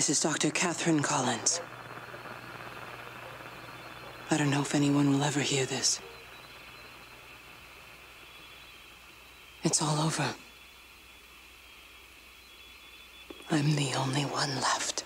This is Dr. Catherine Collins. I don't know if anyone will ever hear this. It's all over. I'm the only one left.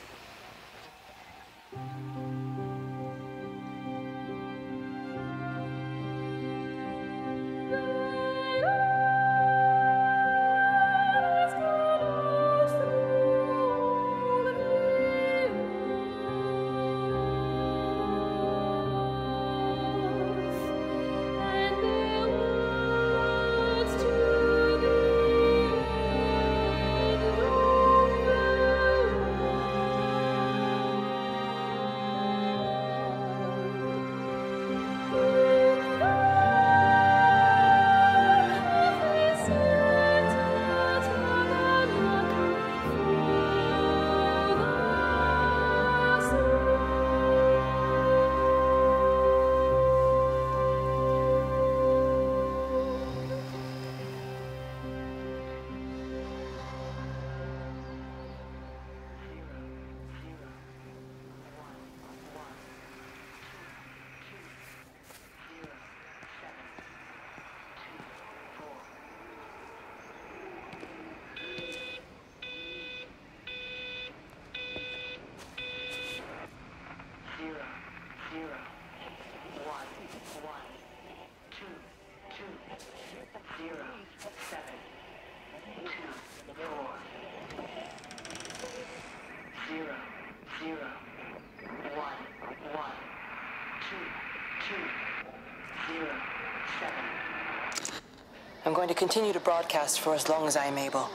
I'm going to continue to broadcast for as long as I am able.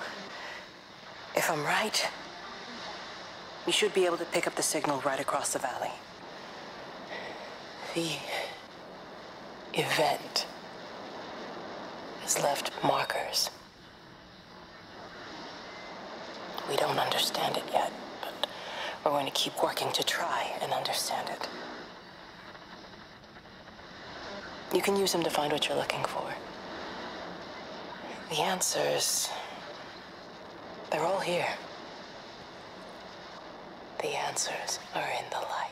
If I'm right, we should be able to pick up the signal right across the valley. The event has left markers. We don't understand it yet, but we're going to keep working to try and understand it. You can use them to find what you're looking for. The answers, they're all here. The answers are in the light.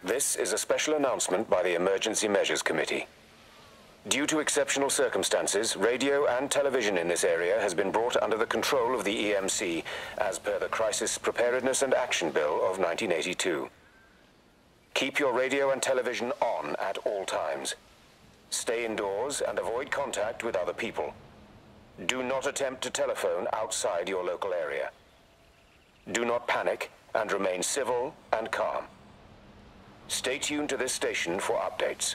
This is a special announcement by the Emergency Measures Committee. Due to exceptional circumstances, radio and television in this area has been brought under the control of the EMC as per the Crisis Preparedness and Action Bill of 1982. Keep your radio and television on at all times. Stay indoors and avoid contact with other people. Do not attempt to telephone outside your local area. Do not panic and remain civil and calm. Stay tuned to this station for updates.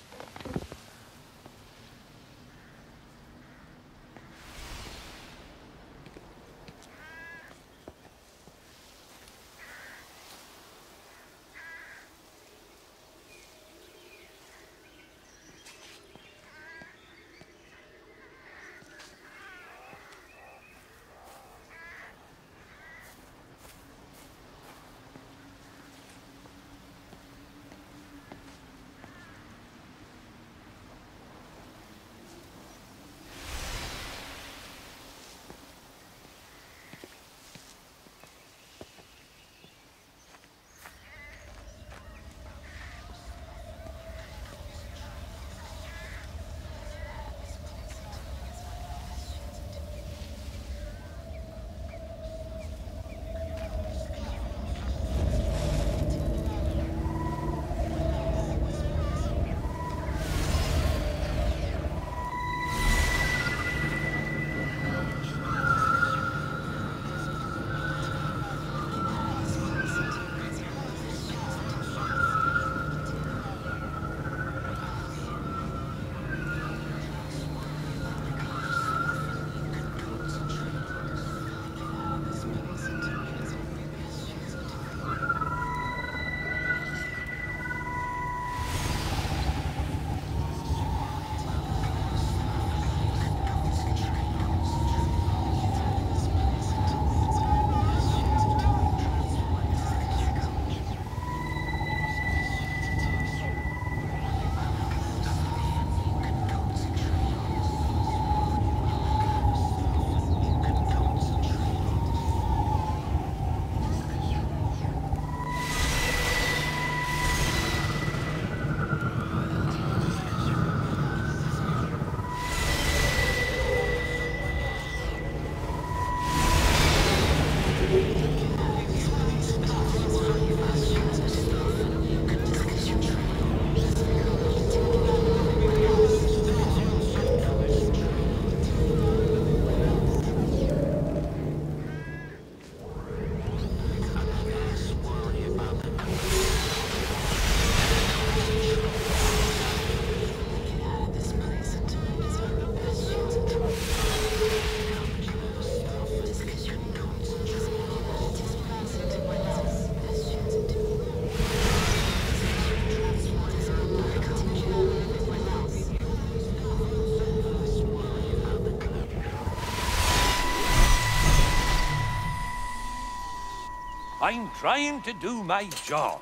I'm trying to do my job.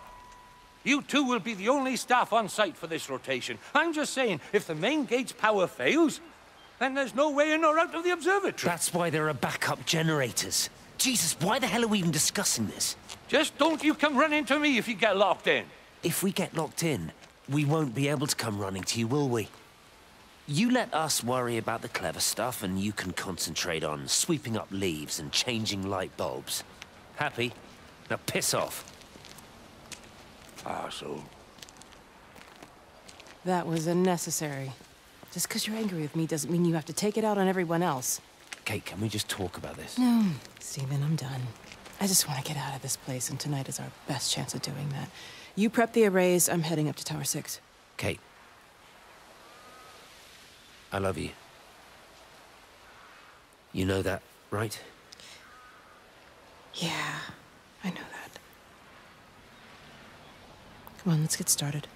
You two will be the only staff on site for this rotation. I'm just saying, if the main gate's power fails, then there's no way in or out of the observatory. That's why there are backup generators. Jesus, why the hell are we even discussing this? Just don't you come running to me if you get locked in. If we get locked in, we won't be able to come running to you, will we? You let us worry about the clever stuff, and you can concentrate on sweeping up leaves and changing light bulbs. Happy? Now piss off. Arsehole. That was unnecessary. Just because you're angry with me doesn't mean you have to take it out on everyone else. Kate, can we just talk about this? No, Stephen, I'm done. I just want to get out of this place, and tonight is our best chance of doing that. You prep the arrays, I'm heading up to Tower 6. Kate. I love you. You know that, right? Yeah, I know that. Come on, let's get started.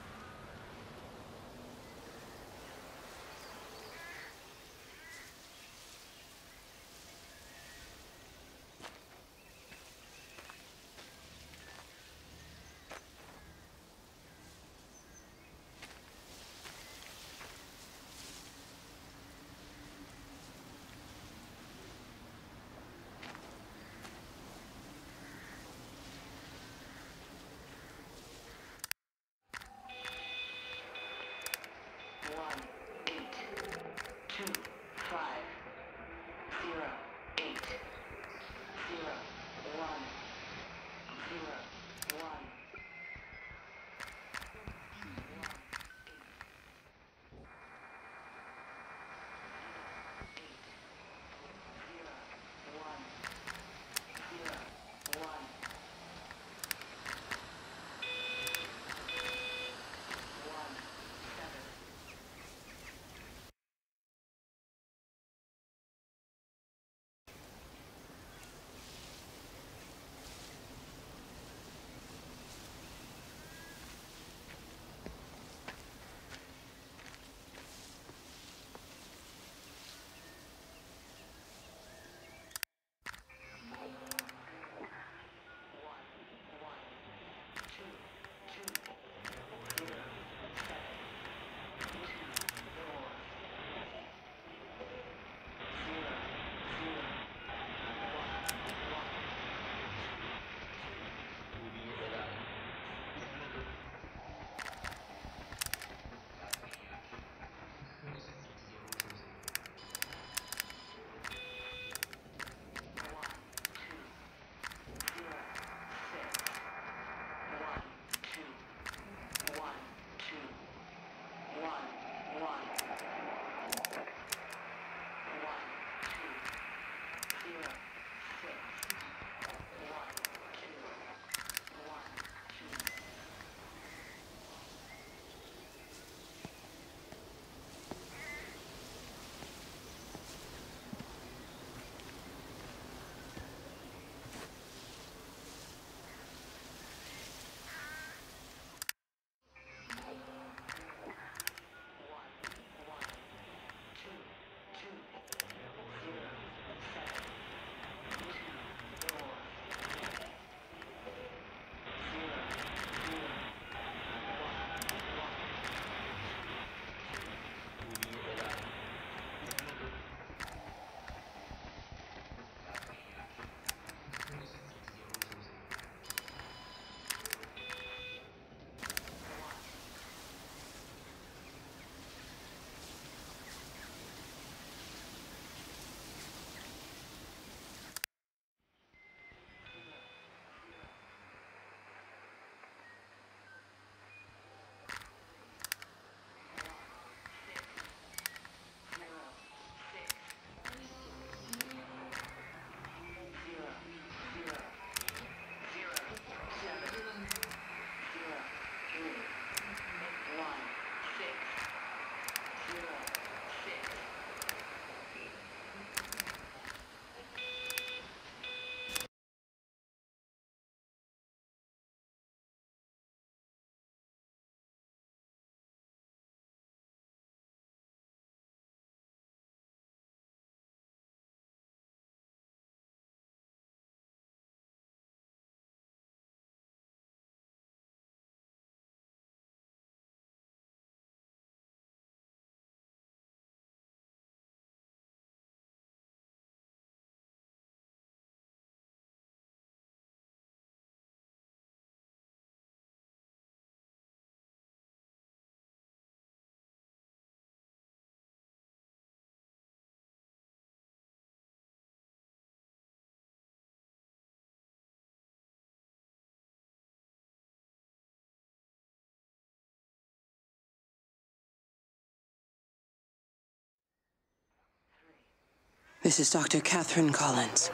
This is Dr. Catherine Collins.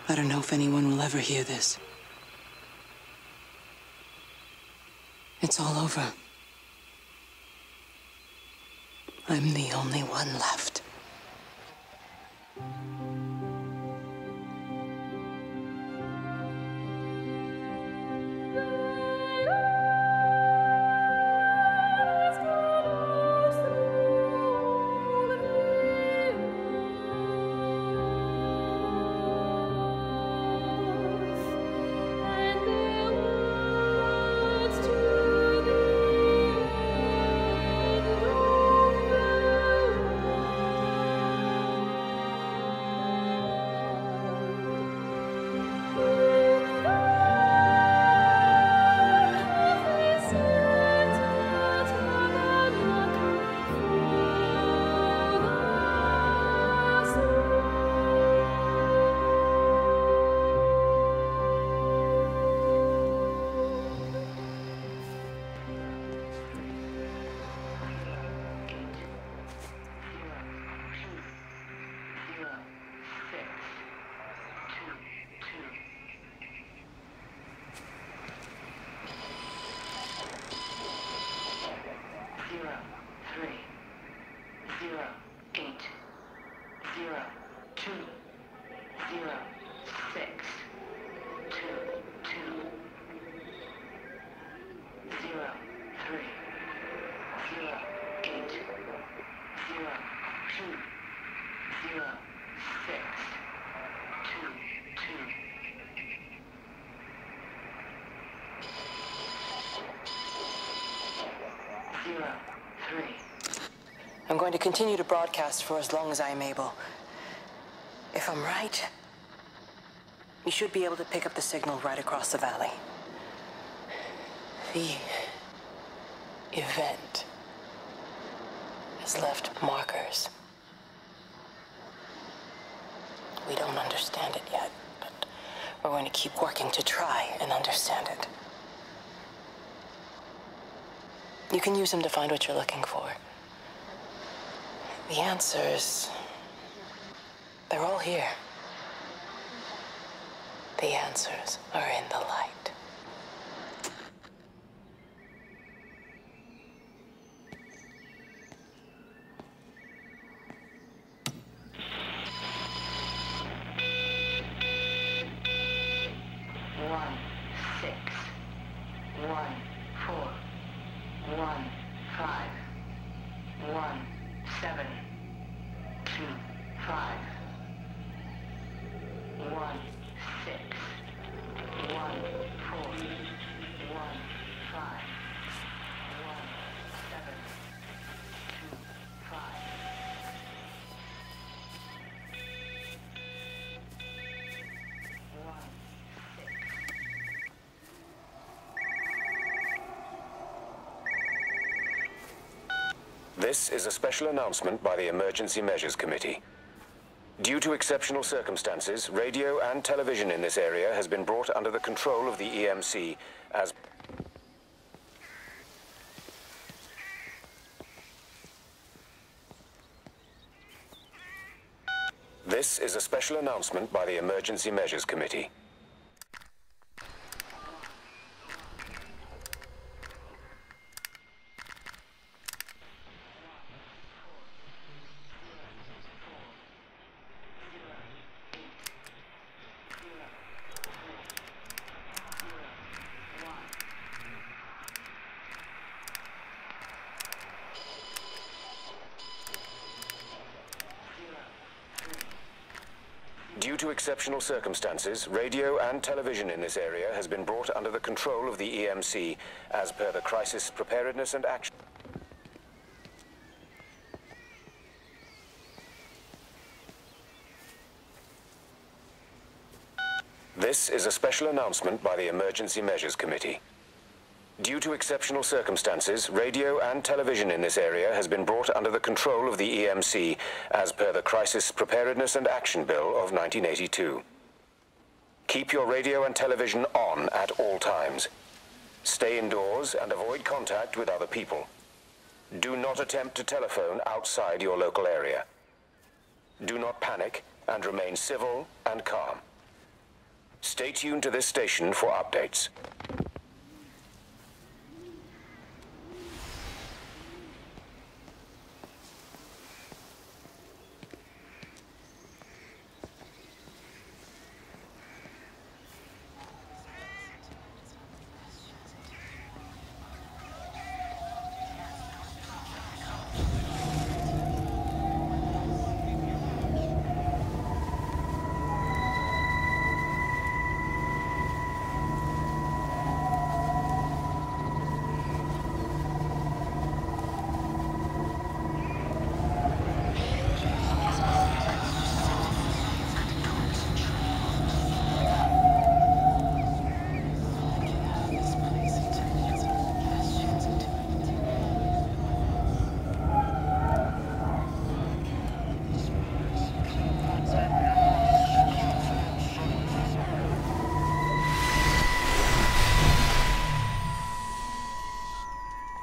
I don't know if anyone will ever hear this. It's all over. I'm the only one left. I'm going to continue to broadcast for as long as I am able. If I'm right, we should be able to pick up the signal right across the valley. The event has left markers. We don't understand it yet, but we're going to keep working to try and understand it. You can use them to find what you're looking for. The answers, they're all here. The answers are in the light. This is a special announcement by the Emergency Measures Committee. Due to exceptional circumstances, radio and television in this area has been brought under the control of the EMC as... This is a special announcement by the Emergency Measures Committee. Due to exceptional circumstances, radio and television in this area has been brought under the control of the EMC as per the Crisis Preparedness and Action. This is a special announcement by the Emergency Measures Committee. Due to exceptional circumstances, radio and television in this area has been brought under the control of the EMC as per the Crisis Preparedness and Action Bill of 1982. Keep your radio and television on at all times. Stay indoors and avoid contact with other people. Do not attempt to telephone outside your local area. Do not panic and remain civil and calm. Stay tuned to this station for updates.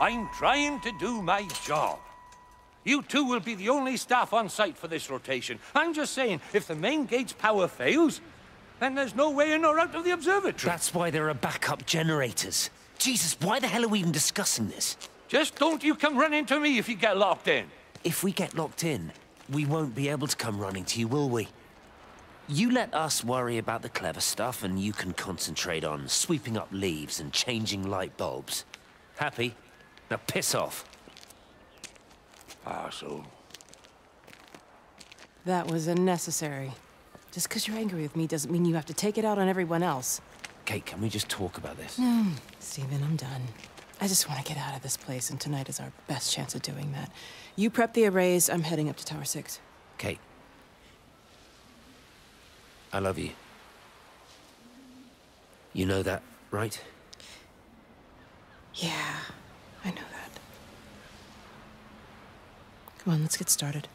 I'm trying to do my job. You two will be the only staff on site for this rotation. I'm just saying, if the main gate's power fails, then there's no way in or out of the observatory. That's why there are backup generators. Jesus, why the hell are we even discussing this? Just don't you come running to me if you get locked in. If we get locked in, we won't be able to come running to you, will we? You let us worry about the clever stuff, and you can concentrate on sweeping up leaves and changing light bulbs. Happy? Now piss off. Arsehole. That was unnecessary. Just because you're angry with me doesn't mean you have to take it out on everyone else. Kate, can we just talk about this? No, Stephen, I'm done. I just want to get out of this place, and tonight is our best chance of doing that. You prep the arrays, I'm heading up to Tower 6. Kate. I love you. You know that, right? Yeah, I know that. Come on, let's get started.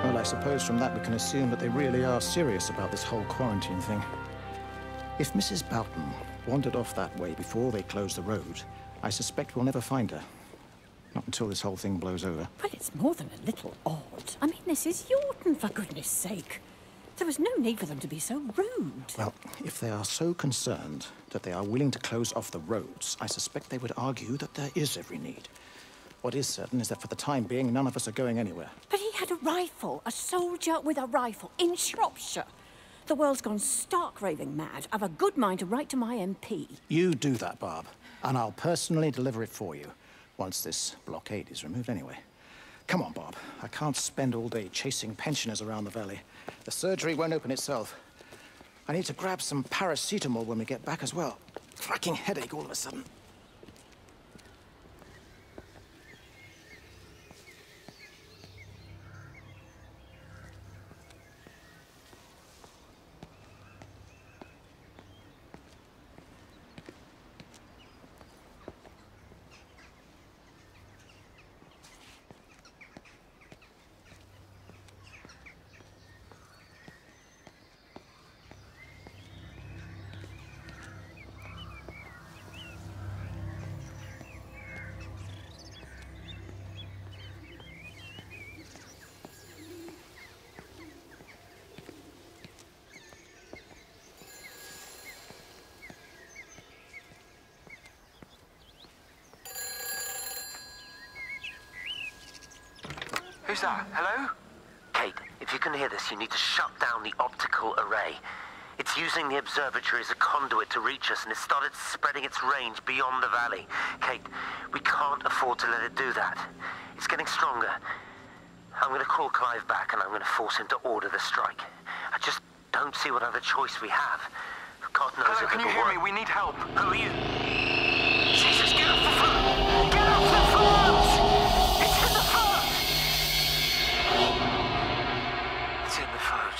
Well, I suppose from that we can assume that they really are serious about this whole quarantine thing. If Mrs. Boughton wandered off that way before they closed the road, I suspect we'll never find her. Not until this whole thing blows over. Well, it's more than a little odd. I mean, this is Yorton, for goodness sake. There was no need for them to be so rude. Well, if they are so concerned that they are willing to close off the roads, I suspect they would argue that there is every need. What is certain is that for the time being, none of us are going anywhere. But he had a rifle, a soldier with a rifle, in Shropshire. The world's gone stark raving mad. I've a good mind to write to my MP. You do that, Barb, and I'll personally deliver it for you, once this blockade is removed anyway. Come on, Bob. I can't spend all day chasing pensioners around the valley. The surgery won't open itself. I need to grab some paracetamol when we get back as well. Cracking headache all of a sudden. Who's that? Hello? Kate, if you can hear this, you need to shut down the optical array. It's using the observatory as a conduit to reach us, and it's started spreading its range beyond the valley. Kate, we can't afford to let it do that. It's getting stronger. I'm going to call Clive back, and I'm going to force him to order the strike. I just don't see what other choice we have. God knows Hello, if can you hear me? We need help. Who are you? Jesus, get off the phone! Get off the phone! It's in the phone! It's in the phone.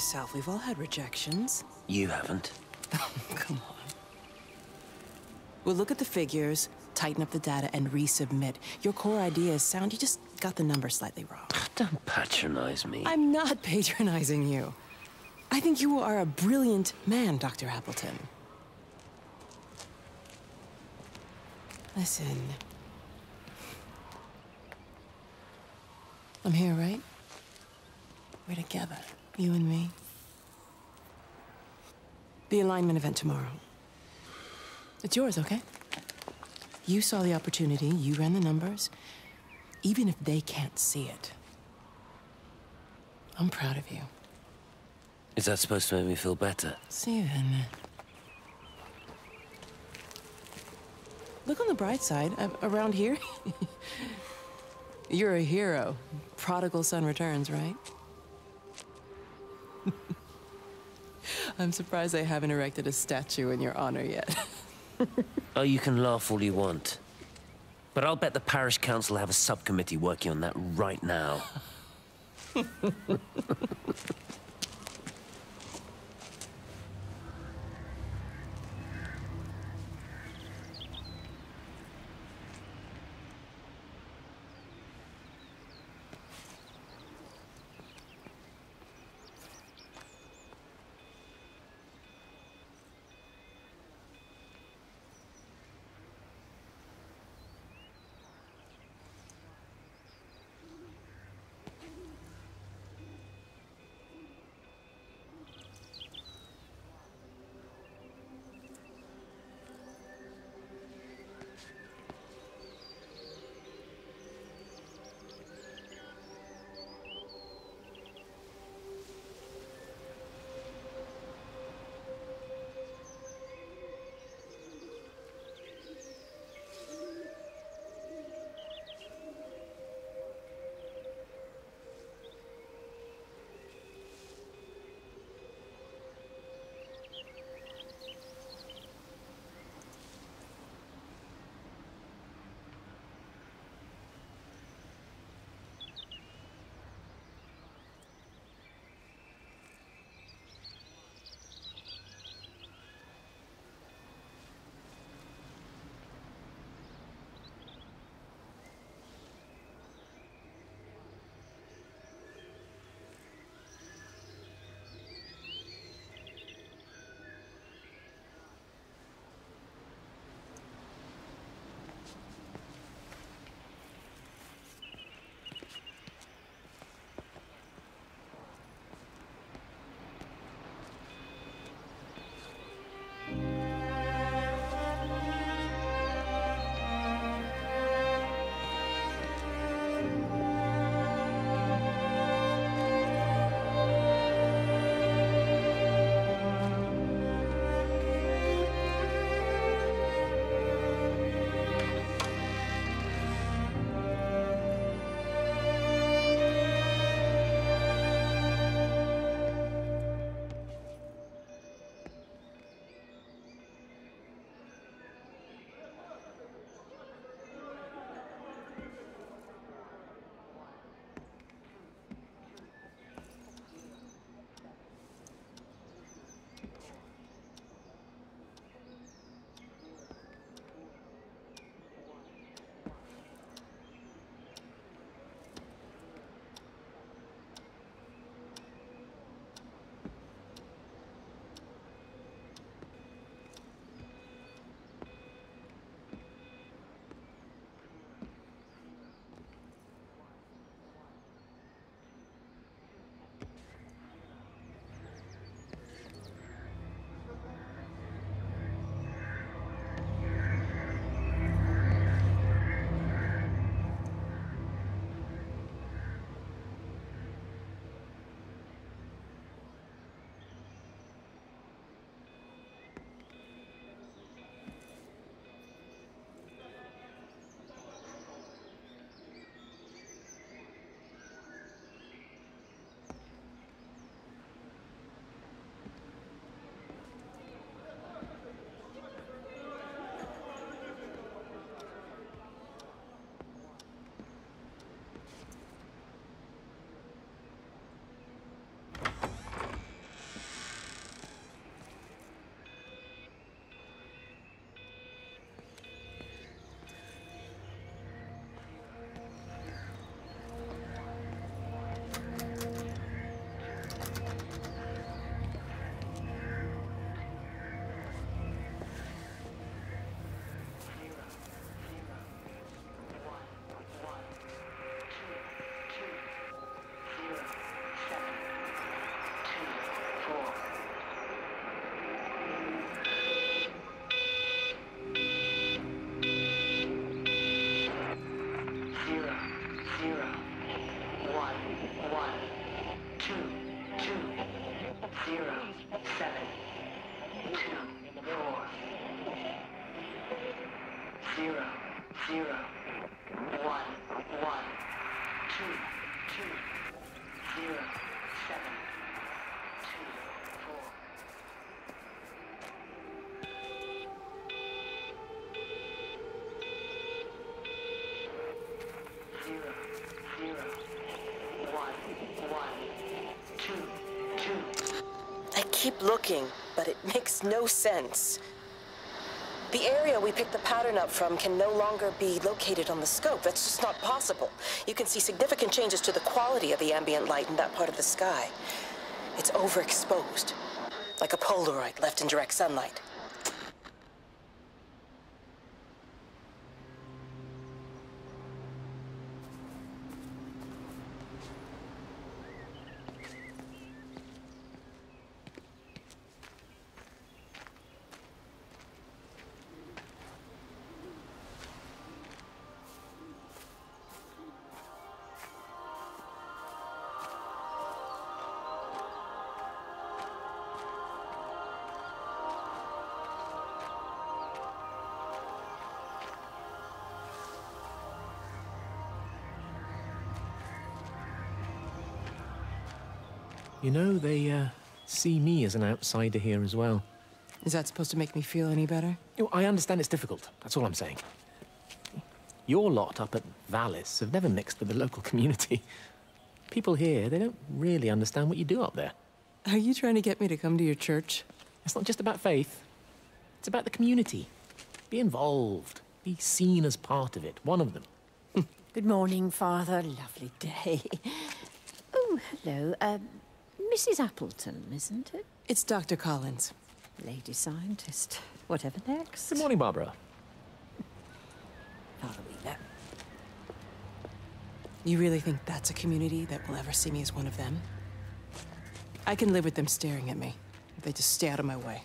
yourself. We've all had rejections. You haven't. Come on. We'll look at the figures, tighten up the data, and resubmit. Your core idea is sound, you just got the numbers slightly wrong. Don't patronize me. I'm not patronizing you. I think you are a brilliant man, Dr. Appleton. Listen. I'm here, right? We're together, you and me. The alignment event tomorrow. It's yours, okay? You saw the opportunity, you ran the numbers. Even if they can't see it, I'm proud of you. Is that supposed to make me feel better? Steven. Look on the bright side. Around here, you're a hero. Prodigal son returns, right? I'm surprised they haven't erected a statue in your honor yet. Oh, you can laugh all you want. But I'll bet the parish council have a subcommittee working on that right now. 0, 0, 1, 1, 2, 2, 0, 7, 2, 4. Zero, 0, 1, 1, 2, 2. I keep looking, but it makes no sense. The area we picked the pattern up from can no longer be located on the scope. That's just not possible. You can see significant changes to the quality of the ambient light in that part of the sky. It's overexposed, like a Polaroid left in direct sunlight. You know, they see me as an outsider here as well. Is that supposed to make me feel any better? I understand it's difficult. That's all I'm saying. Your lot up at Valis have never mixed with the local community. People here, they don't really understand what you do up there. Are you trying to get me to come to your church? It's not just about faith. It's about the community. Be involved. Be seen as part of it. One of them. Good morning, Father. Lovely day. Oh, hello. Mrs. Appleton, isn't it? It's Dr. Collins. Lady scientist. Whatever next. Good morning, Barbara. Father Wheeler. You really think that's a community that will ever see me as one of them? I can live with them staring at me, if they just stay out of my way.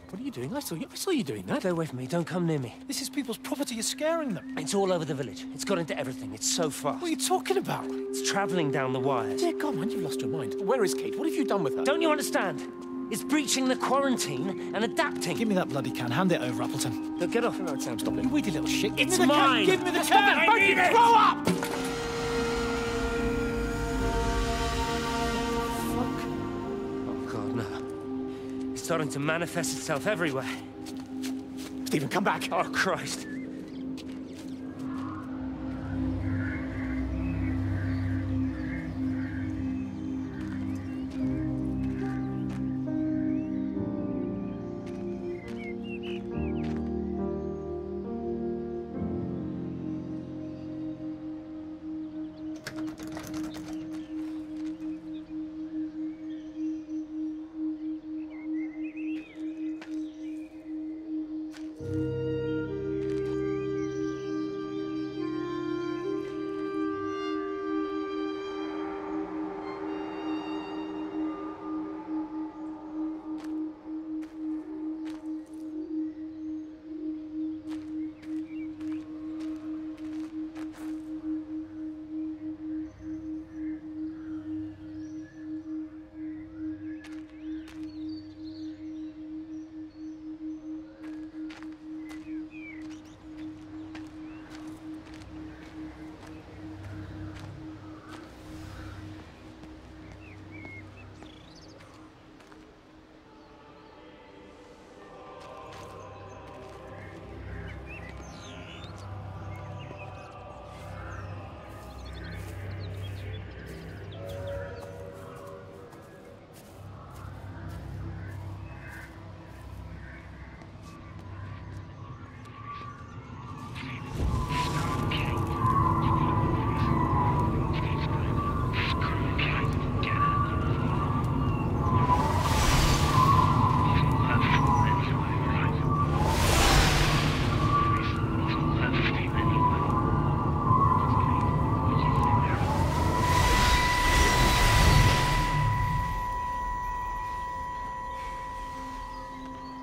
What are you doing? I saw you doing that. Stay away from me. Don't come near me. This is people's property. You're scaring them. It's all over the village. It's got into everything. It's so fast. What are you talking about? It's traveling down the wires. Dear God, man, you've lost your mind. Where is Kate? What have you done with her? Don't you understand? It's breaching the quarantine and adapting. Give me that bloody can. Hand it over, Appleton. Look, get off. No, Sam, stop it. You weedy little shit. It's mine. Give me the can. I need it. Grow up! Oh, God, no. It's starting to manifest itself everywhere. Stephen, come back. Oh, Christ.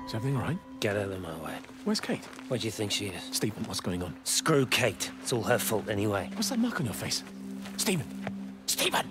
Is everything all right? Get out of my way. Where's Kate? Where do you think she is? Stephen, what's going on? Screw Kate. It's all her fault anyway. What's that mark on your face? Stephen! Stephen!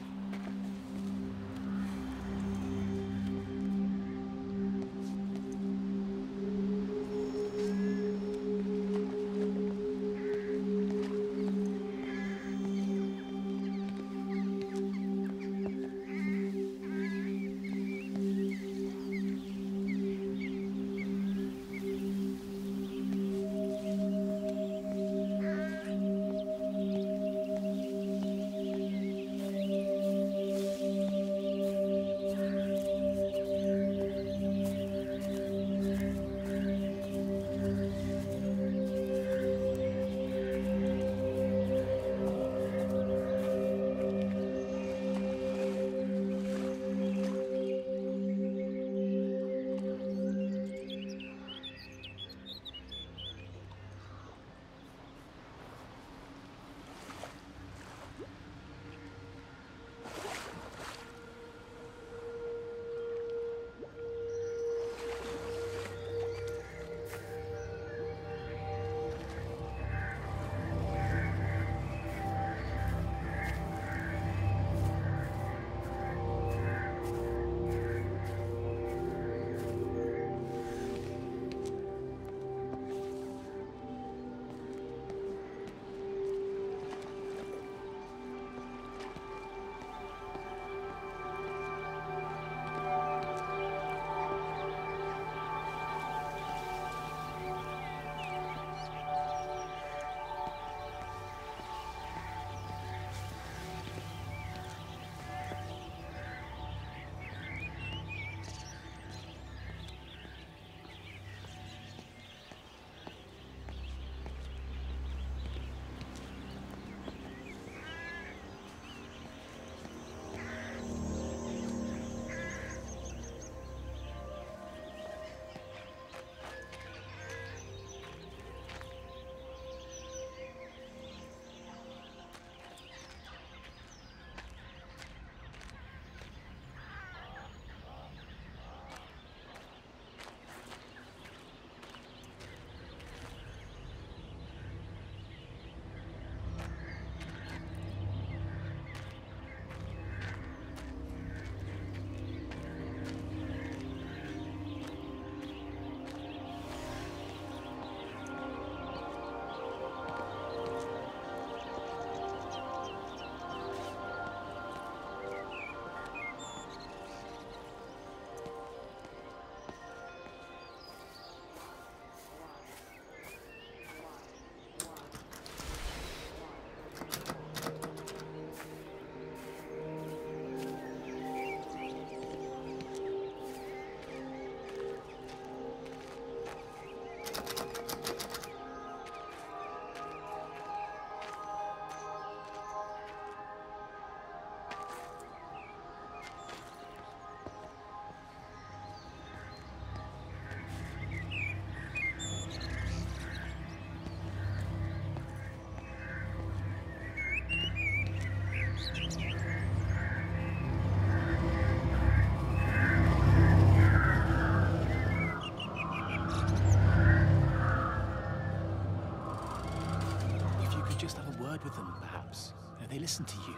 With them, perhaps. They listen to you.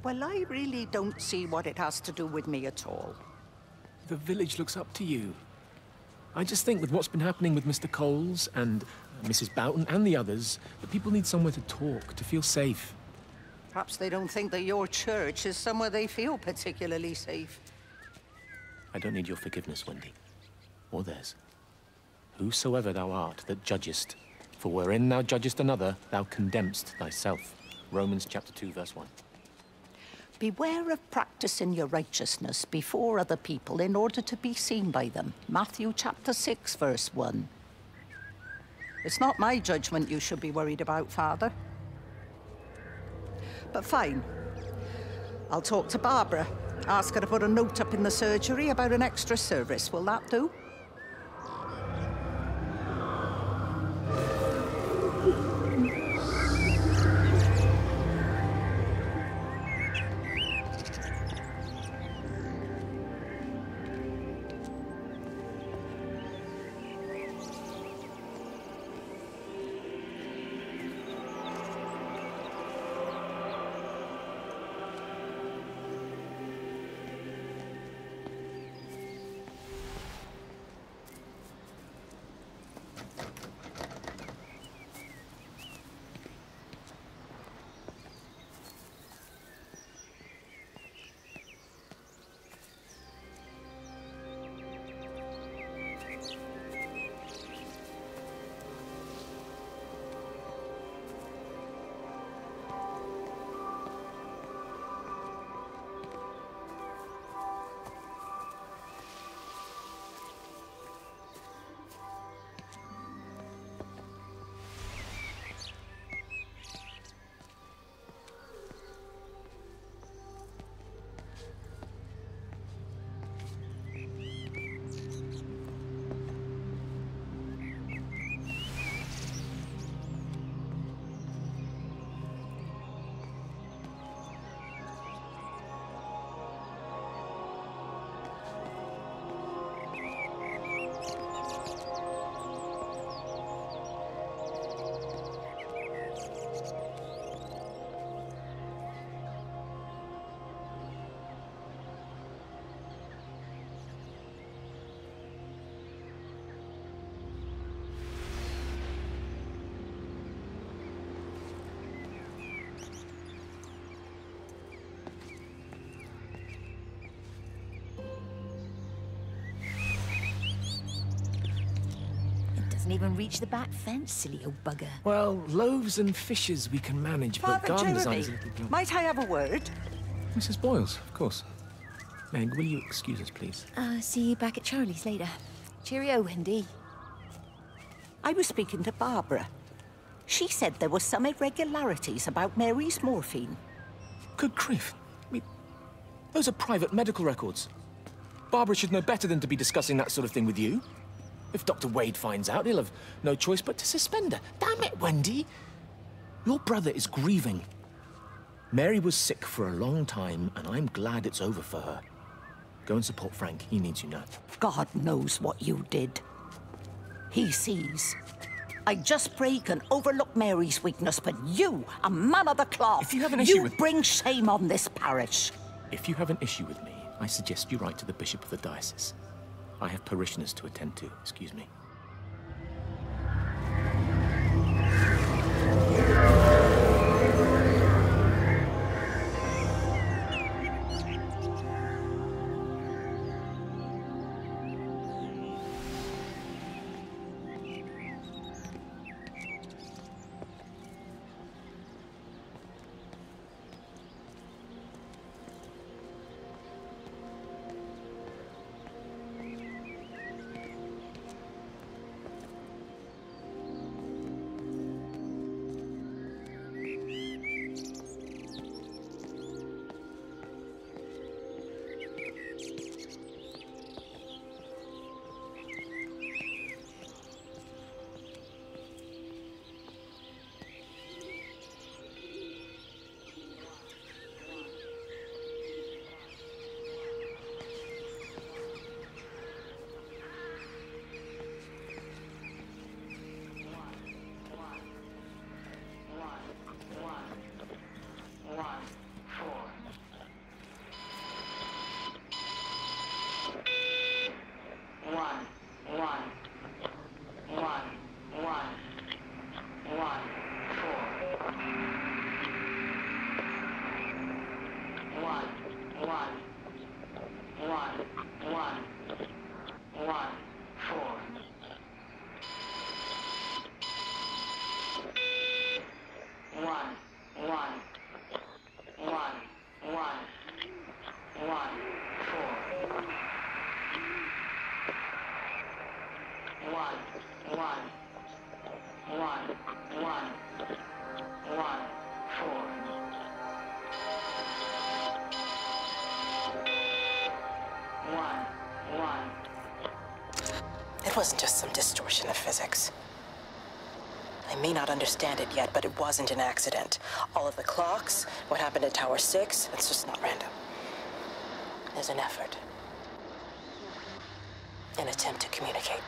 Well, I really don't see what it has to do with me at all. The village looks up to you. I just think with what's been happening with Mr. Coles and Mrs. Boughton and the others, that people need somewhere to talk, to feel safe. Perhaps they don't think that your church is somewhere they feel particularly safe. I don't need your forgiveness, Wendy. Or theirs. Whosoever thou art that judgest, for wherein thou judgest another, thou condemnest thyself. Romans chapter 2, verse 1. Beware of practicing your righteousness before other people in order to be seen by them. Matthew chapter 6, verse 1. It's not my judgment you should be worried about, Father. But fine. I'll talk to Barbara. Ask her to put a note up in the surgery about an extra service. Will that do? Hasn't even reached the back fence, silly old bugger. Well, loaves and fishes we can manage, but Father garden design Jeremy, is a little... might I have a word? Mrs. Boyles, of course. Meg, will you excuse us, please? See you back at Charlie's later. Cheerio, Wendy. I was speaking to Barbara. She said there were some irregularities about Mary's morphine. Good grief. I mean, those are private medical records. Barbara should know better than to be discussing that sort of thing with you. If Dr. Wade finds out, he'll have no choice but to suspend her. Damn it, Wendy! Your brother is grieving. Mary was sick for a long time, and I'm glad it's over for her. Go and support Frank. He needs you now. God knows what you did. He sees. I just pray he can overlook Mary's weakness, but you, a man of the cloth, if you have an issue you bring shame on this parish. If you have an issue with me, I suggest you write to the Bishop of the Diocese. I have parishioners to attend to. Excuse me. It wasn't just some distortion of physics. I may not understand it yet, but it wasn't an accident. All of the clocks, what happened at Tower 6, it's just not random. There's an effort. An attempt to communicate.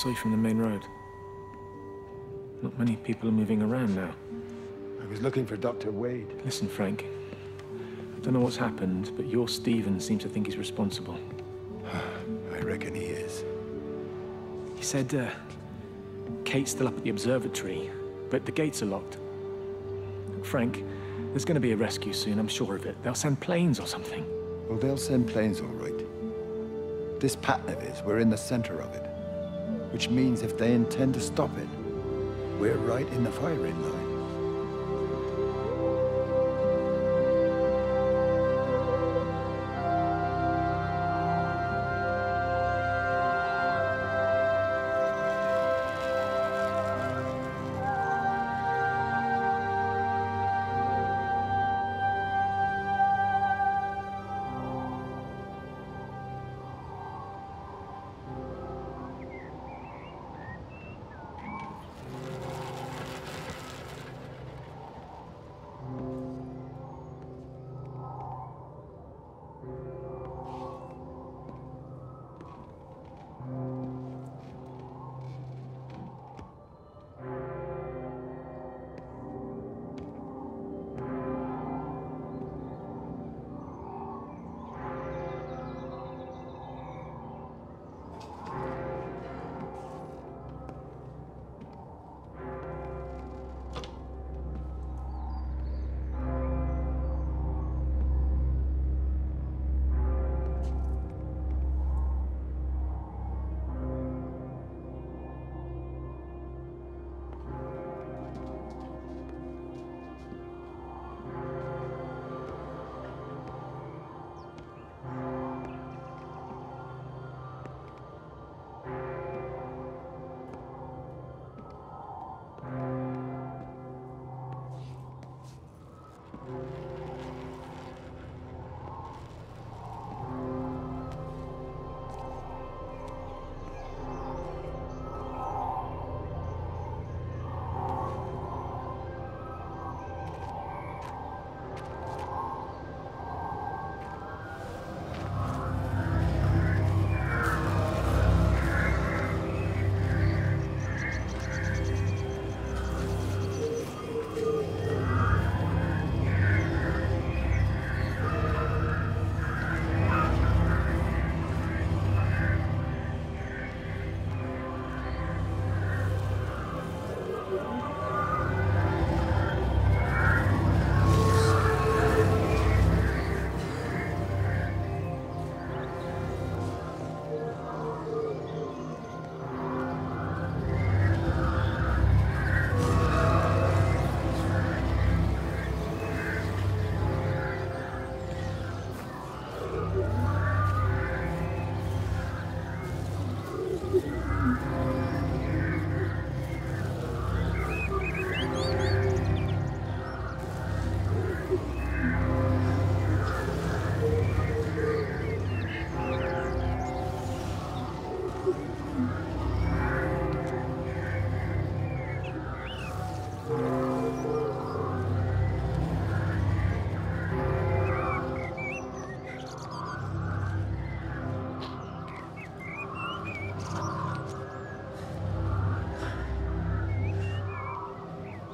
saw you from the main road. Not many people are moving around now. I was looking for Dr. Wade. Listen, Frank. I don't know what's happened, but your Stephen seems to think he's responsible. I reckon he is. He said, Kate's still up at the observatory, but the gates are locked. Frank, there's going to be a rescue soon, I'm sure of it. They'll send planes or something. Well, they'll send planes, all right. This pattern of his, we're in the center of it. Which means if they intend to stop it, we're right in the firing line.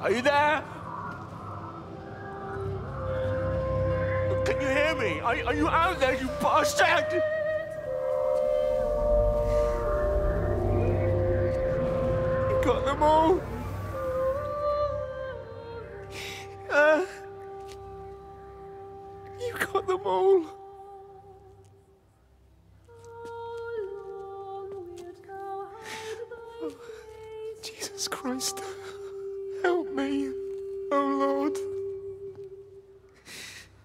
Are you there? Can you hear me? Are you out there, you bastard? You got them all? You got them all? Oh, Jesus Christ. Help me, oh Lord.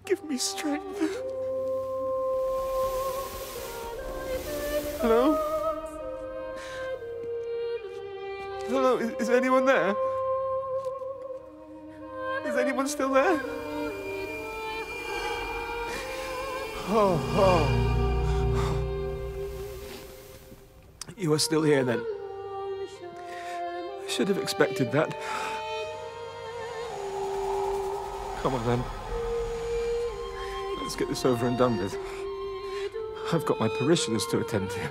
Give me strength. Hello? Hello, is anyone there? Is anyone still there? Oh. You are still here then? I should have expected that. Come on, then. Let's get this over and done with. I've got my parishioners to attend to.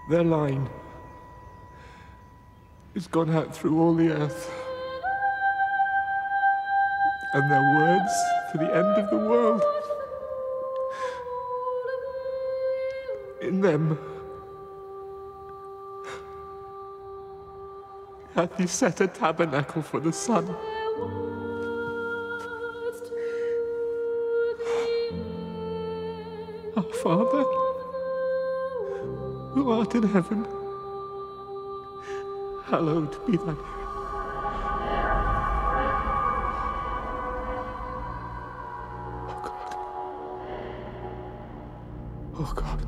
Their line has gone out through all the earth. And their words to the end of the world. In them hath he set a tabernacle for the sun. Our Father, who art in heaven, hallowed be thy name. Oh God.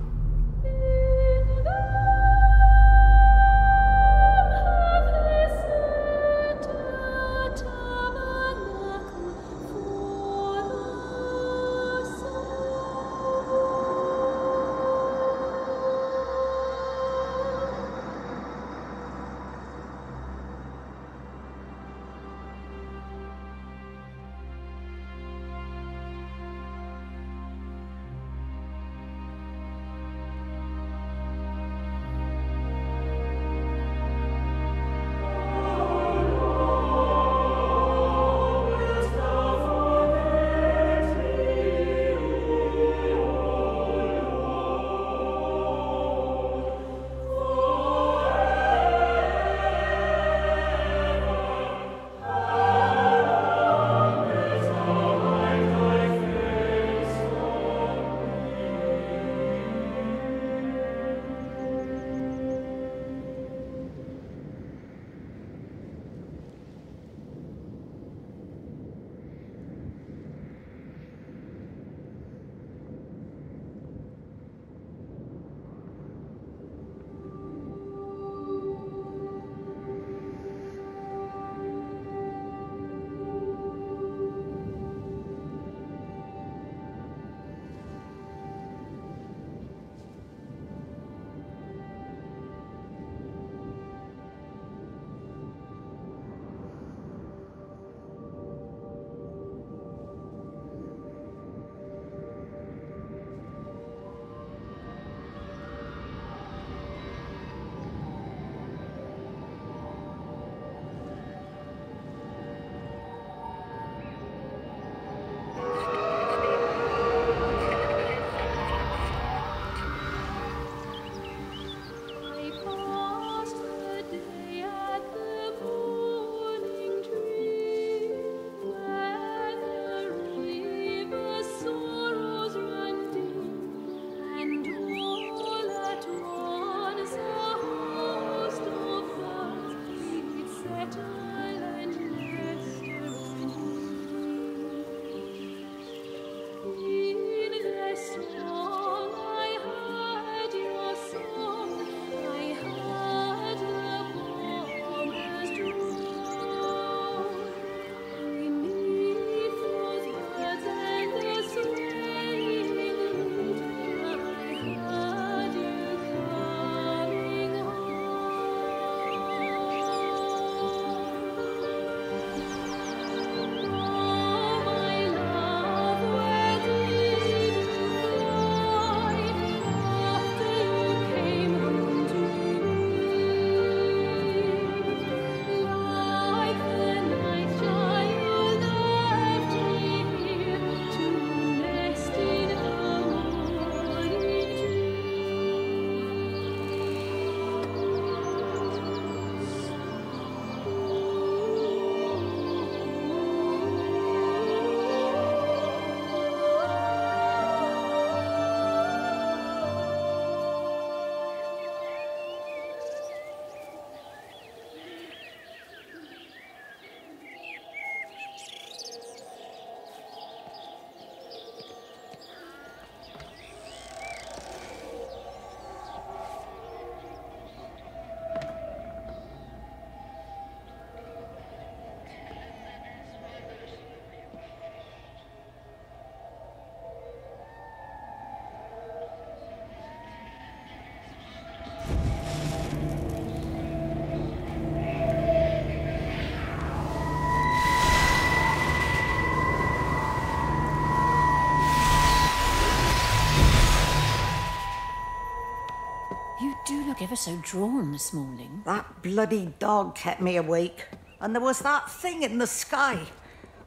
You do look ever so drawn this morning. That bloody dog kept me awake. And there was that thing in the sky.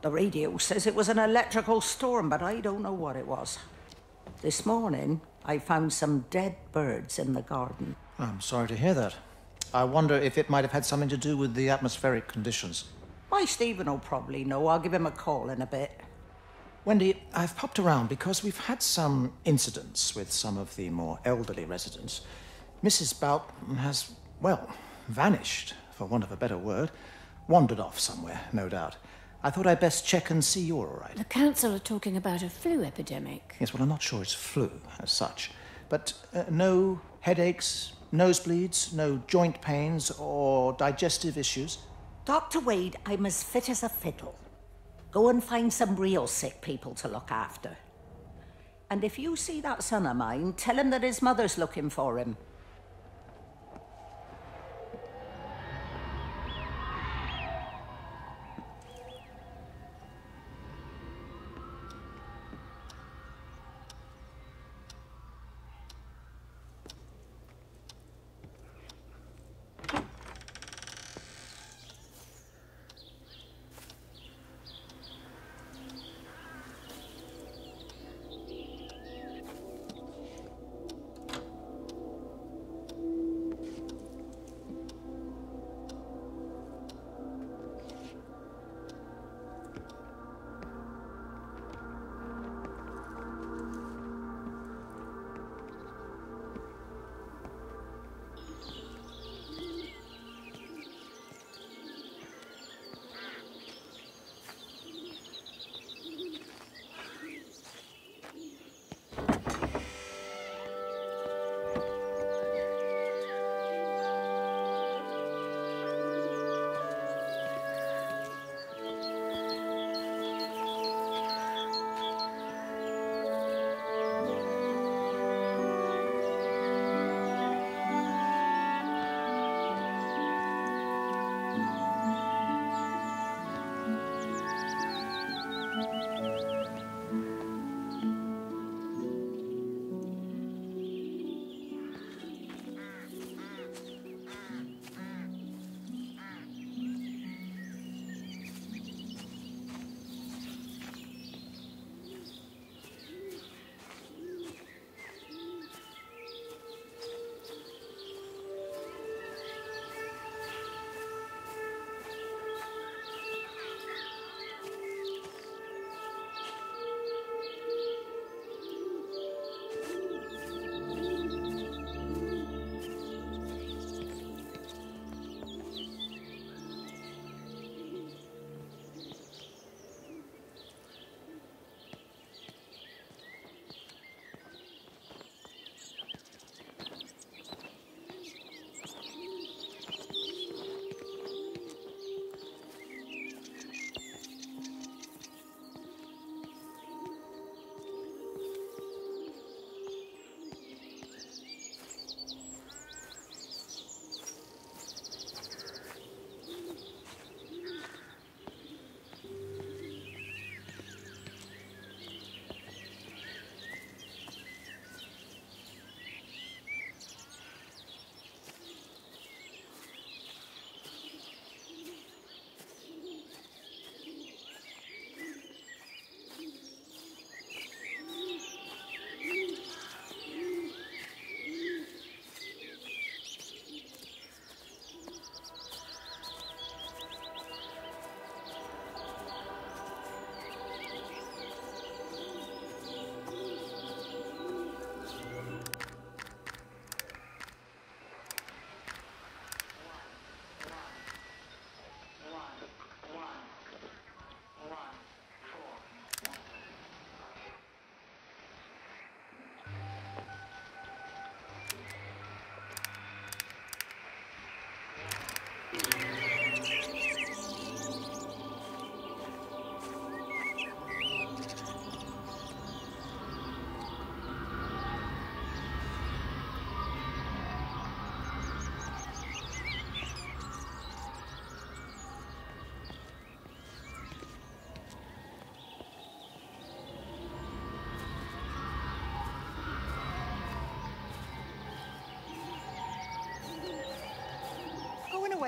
The radio says it was an electrical storm, but I don't know what it was. This morning, I found some dead birds in the garden. I'm sorry to hear that. I wonder if it might have had something to do with the atmospheric conditions. My Stephen will probably know. I'll give him a call in a bit. Wendy, I've popped around because we've had some incidents with some of the more elderly residents. Mrs. Bout has, well, vanished, for want of a better word. Wandered off somewhere, no doubt. I thought I'd best check and see you're all right. The council are talking about a flu epidemic. Yes, well, I'm not sure it's flu as such. But no headaches, nosebleeds, no joint pains or digestive issues? Dr. Wade, I'm as fit as a fiddle. Go and find some real sick people to look after. And if you see that son of mine, tell him that his mother's looking for him.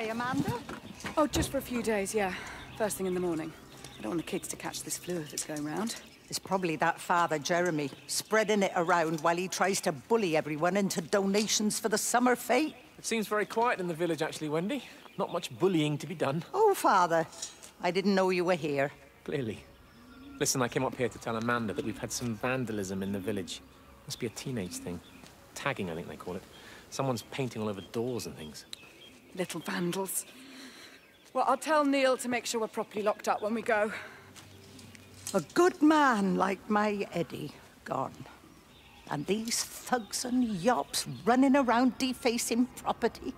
away, Amanda? Oh, just for a few days, yeah. First thing in the morning. I don't want the kids to catch this flu if it's going round. It's probably that father, Jeremy, spreading it around while he tries to bully everyone into donations for the summer fete. It seems very quiet in the village, actually, Wendy. Not much bullying to be done. Oh, Father, I didn't know you were here. Clearly. Listen, I came up here to tell Amanda that we've had some vandalism in the village. Must be a teenage thing. Tagging, I think they call it. Someone's painting all over doors and things. Little vandals. Well, I'll tell Neil to make sure we're properly locked up when we go. A good man like my Eddie gone. And these thugs and yops running around defacing property.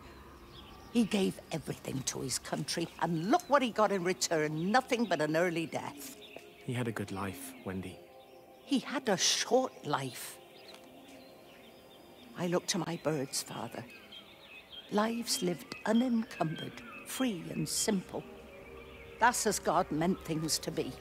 He gave everything to his country, and look what he got in return. Nothing but an early death. He had a good life, Wendy. He had a short life. I look to my birds, Father. Lives lived unencumbered, free and simple. That's as God meant things to be.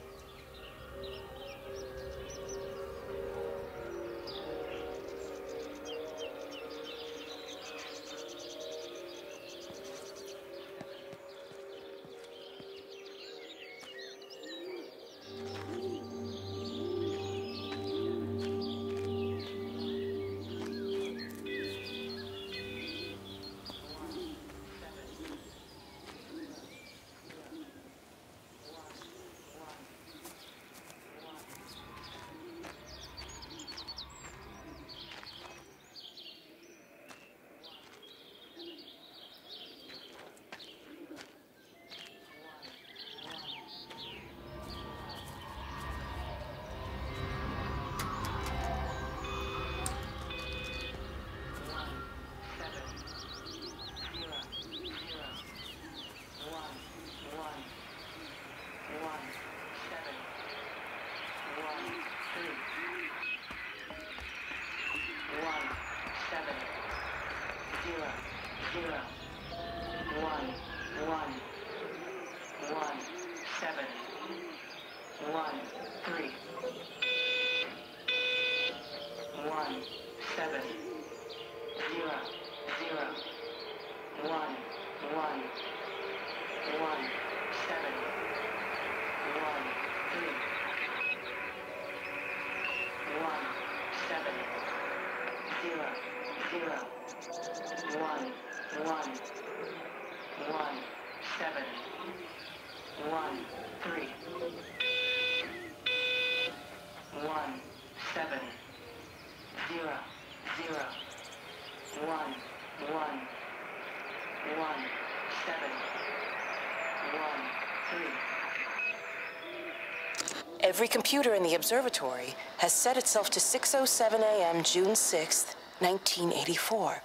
Every computer in the observatory has set itself to 6:07 a.m. June 6th, 1984.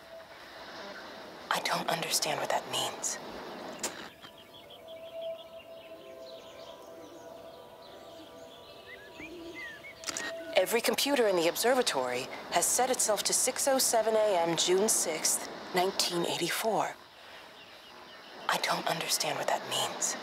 I don't understand what that means. Every computer in the observatory has set itself to 6:07 a.m. June 6th, 1984. I don't understand what that means.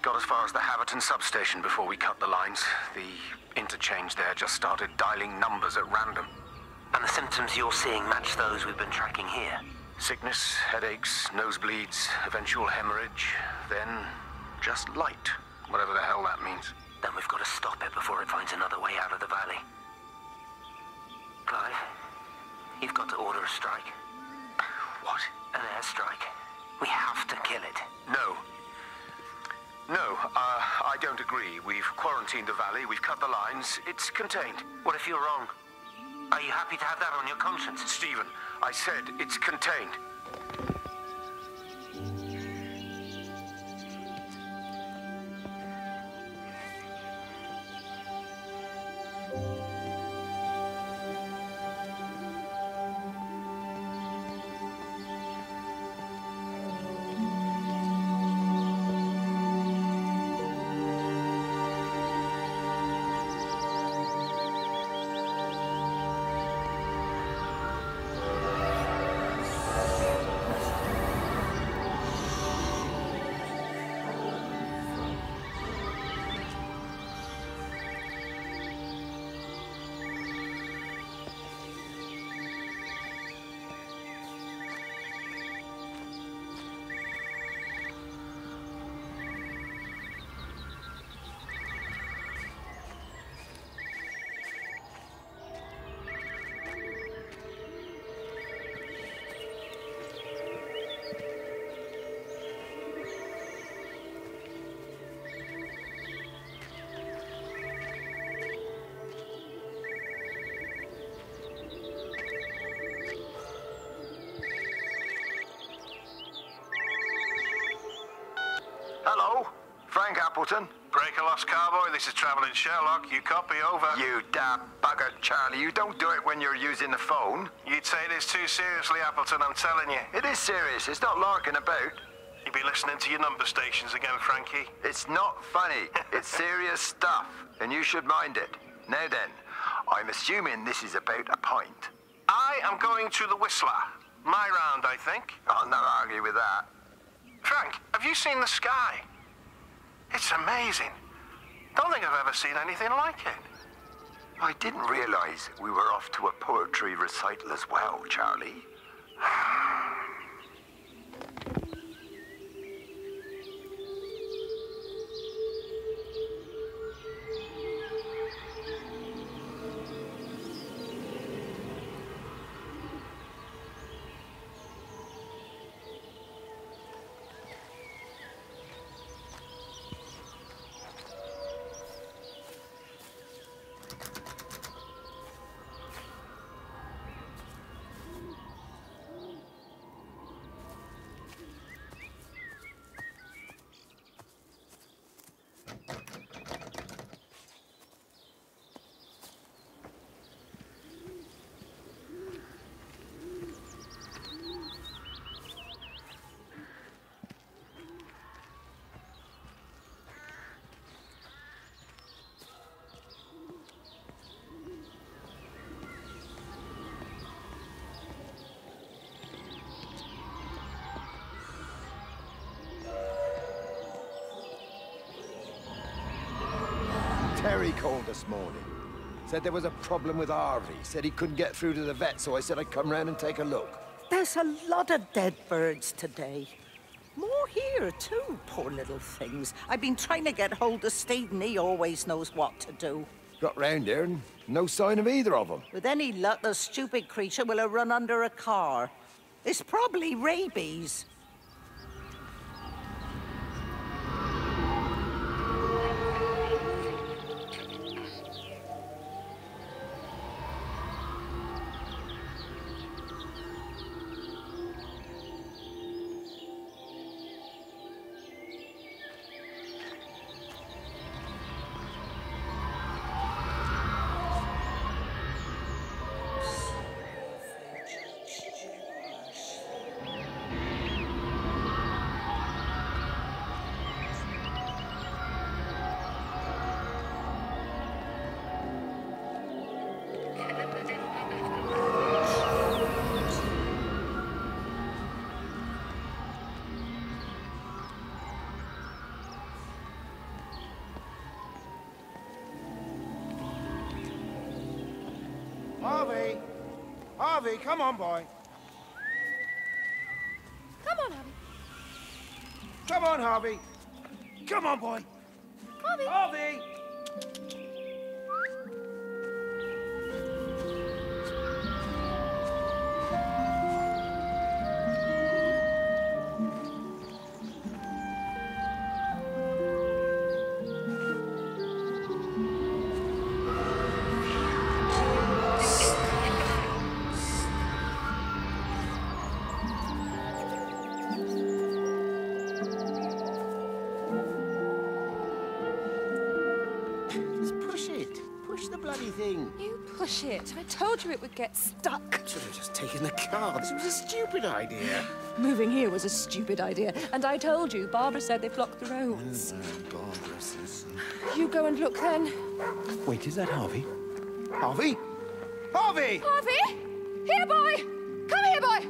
Got as far as the Haverton substation before we cut the lines. The interchange there just started dialing numbers at random. And the symptoms you're seeing match those we've been tracking here? Sickness, headaches, nosebleeds, eventual hemorrhage, then just light, whatever the hell that means. Then we've got to stop it before it finds another way out of the valley. Clive, you've got to order a strike. What? An airstrike. We have to kill it. No. No, I don't agree. We've quarantined the valley, we've cut the lines, it's contained. What if you're wrong? Are you happy to have that on your conscience? Stephen, I said it's contained. Hello, Frank Appleton. Break a lost cowboy, this is Traveling Sherlock. You copy, over. You damn bugger, Charlie. You don't do it when you're using the phone. You'd take this too seriously, Appleton, I'm telling you. It is serious. It's not larking about. You be listening to your number stations again, Frankie. It's not funny. It's serious stuff, and you should mind it. Now then, I'm assuming this is about a pint. I am going to the Whistler. My round, I think. I'll not argue with that. Frank, have you seen the sky? It's amazing. Don't think I've ever seen anything like it. I didn't realize we were off to a poetry recital as well, Charlie. Terry called this morning. Said there was a problem with Harvey. Said he couldn't get through to the vet, so I said I'd come round and take a look. There's a lot of dead birds today. More here, too, poor little things. I've been trying to get hold of Steve, and he always knows what to do. Got round here and no sign of either of them. With any luck, the stupid creature will have run under a car. It's probably rabies. Harvey! Harvey, come on, boy. Come on, Harvey. Come on, Harvey. Come on, boy. Harvey! Harvey! Thing. You push it. I told you it would get stuck. Should have just taken the car. This was a stupid idea. Moving here was a stupid idea. And I told you, Barbara said they blocked the roads. Barbara says... You go and look then. Wait, is that Harvey? Harvey? Harvey! Harvey! Here, boy! Come here, boy!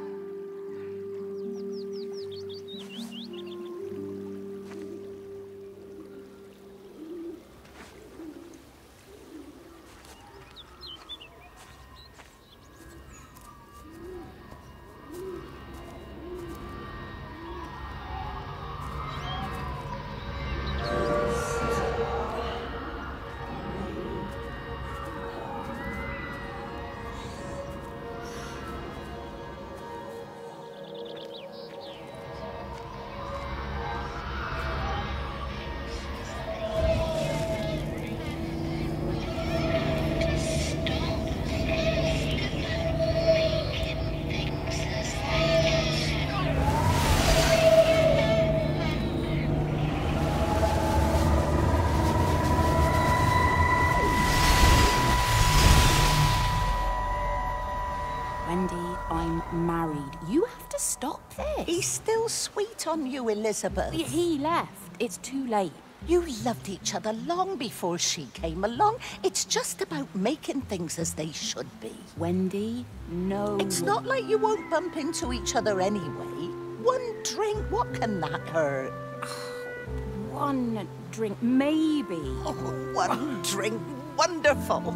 He's still sweet on you, Elizabeth. He left. It's too late. You loved each other long before she came along. It's just about making things as they should be. Wendy, no. It's not like you won't bump into each other anyway. One drink, what can that hurt? One drink, maybe. Oh, one drink, wonderful.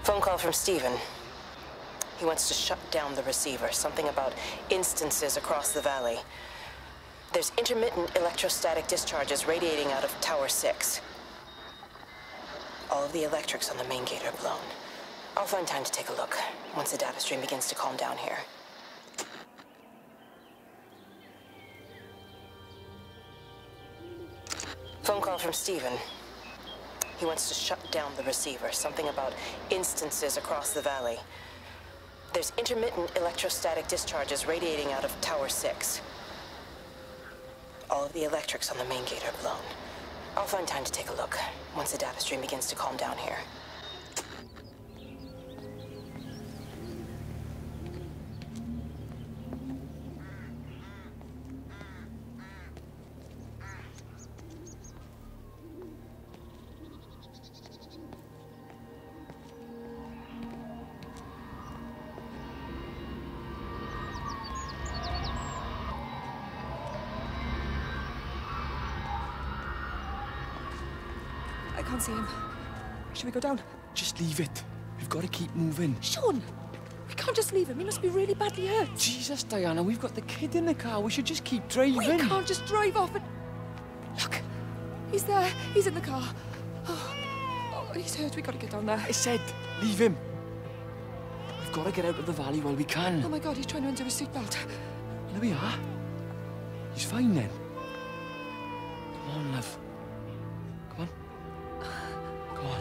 Phone call from Stephen. He wants to shut down the receiver. Something about instances across the valley. There's intermittent electrostatic discharges radiating out of Tower 6. All of the electrics on the main gate are blown. I'll find time to take a look once the data stream begins to calm down here. Phone call from Stephen. He wants to shut down the receiver. Something about instances across the valley. There's intermittent electrostatic discharges radiating out of Tower 6. All of the electrics on the main gate are blown. I'll find time to take a look once the data stream begins to calm down here. I can't see him. Should we go down? Just leave it. We've got to keep moving. Sean! We can't just leave him. He must be really badly hurt. Jesus, Diana, we've got the kid in the car. We should just keep driving. We can't just drive off and... Look! He's there. He's in the car. Oh, he's hurt. We've got to get down there. I said, leave him. We've got to get out of the valley while we can. Oh my God, he's trying to undo his seatbelt. There we are. He's fine then. Come on, love. Come on. Come on.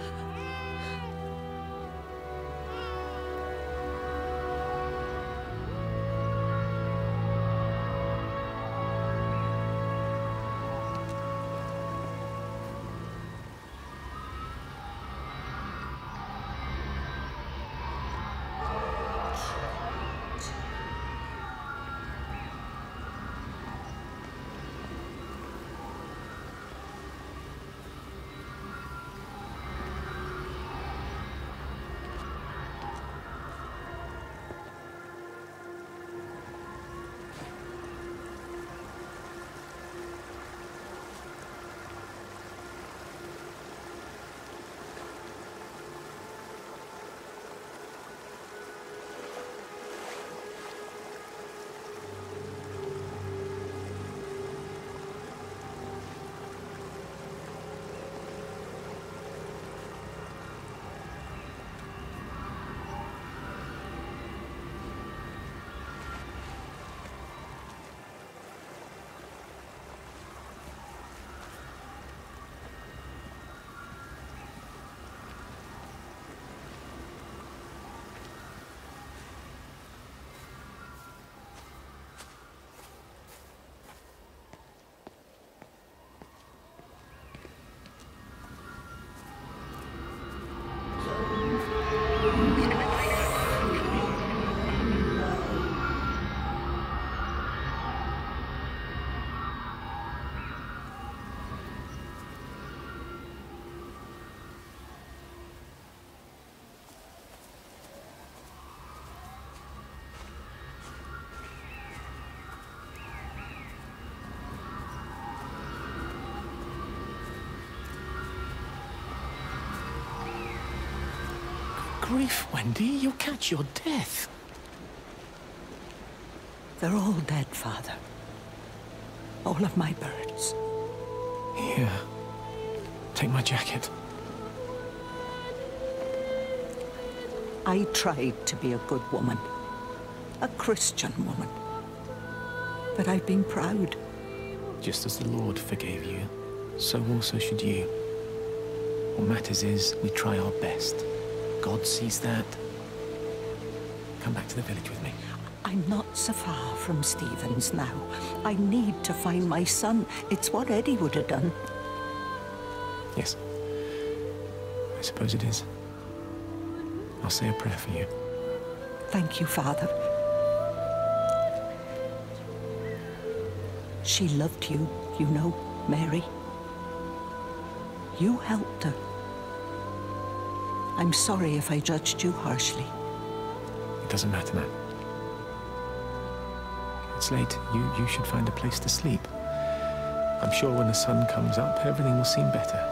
grief, Wendy. You'll catch your death. They're all dead, Father. All of my birds. Here. Take my jacket. I tried to be a good woman. A Christian woman. But I've been proud. Just as the Lord forgave you, so also should you. What matters is we try our best. God sees that. Come back to the village with me. I'm not so far from Stevens now. I need to find my son. It's what Eddie would have done. Yes. I suppose it is. I'll say a prayer for you. Thank you, Father. She loved you, you know, Mary. You helped her. I'm sorry if I judged you harshly. It doesn't matter now. It's late. You should find a place to sleep. I'm sure when the sun comes up, everything will seem better.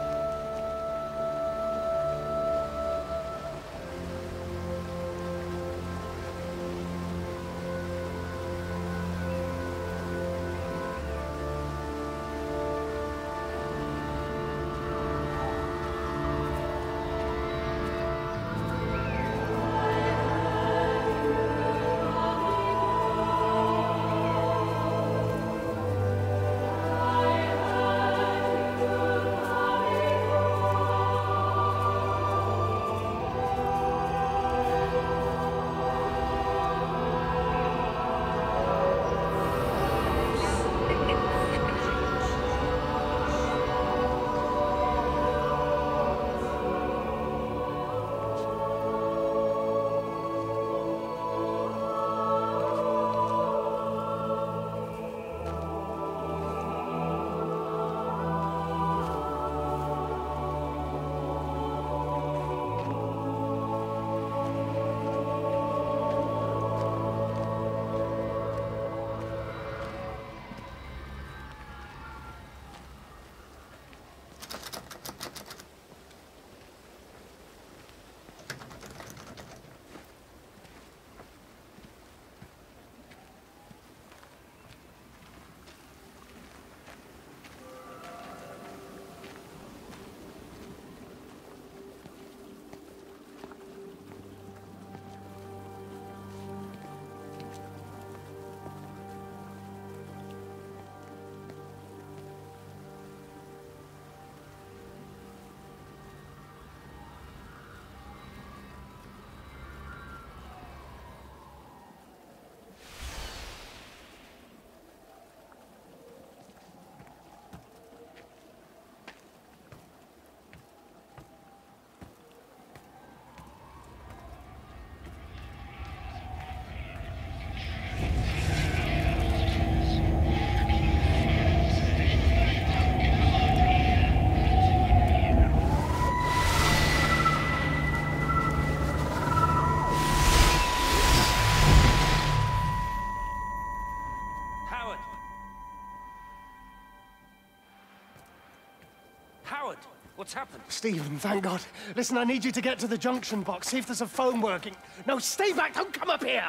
What's happened? Stephen, thank God. Listen, I need you to get to the junction box, see if there's a phone working. No, stay back, don't come up here!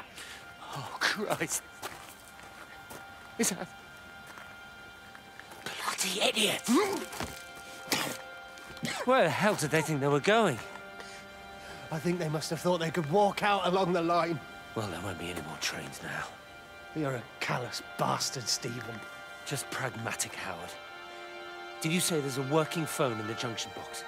Oh, Christ. Is that... Bloody idiot! Where the hell did they think they were going? I think they must have thought they could walk out along the line. Well, there won't be any more trains now. You're a callous bastard, Stephen. Just pragmatic, Howard. Did you say there's a working phone in the junction box?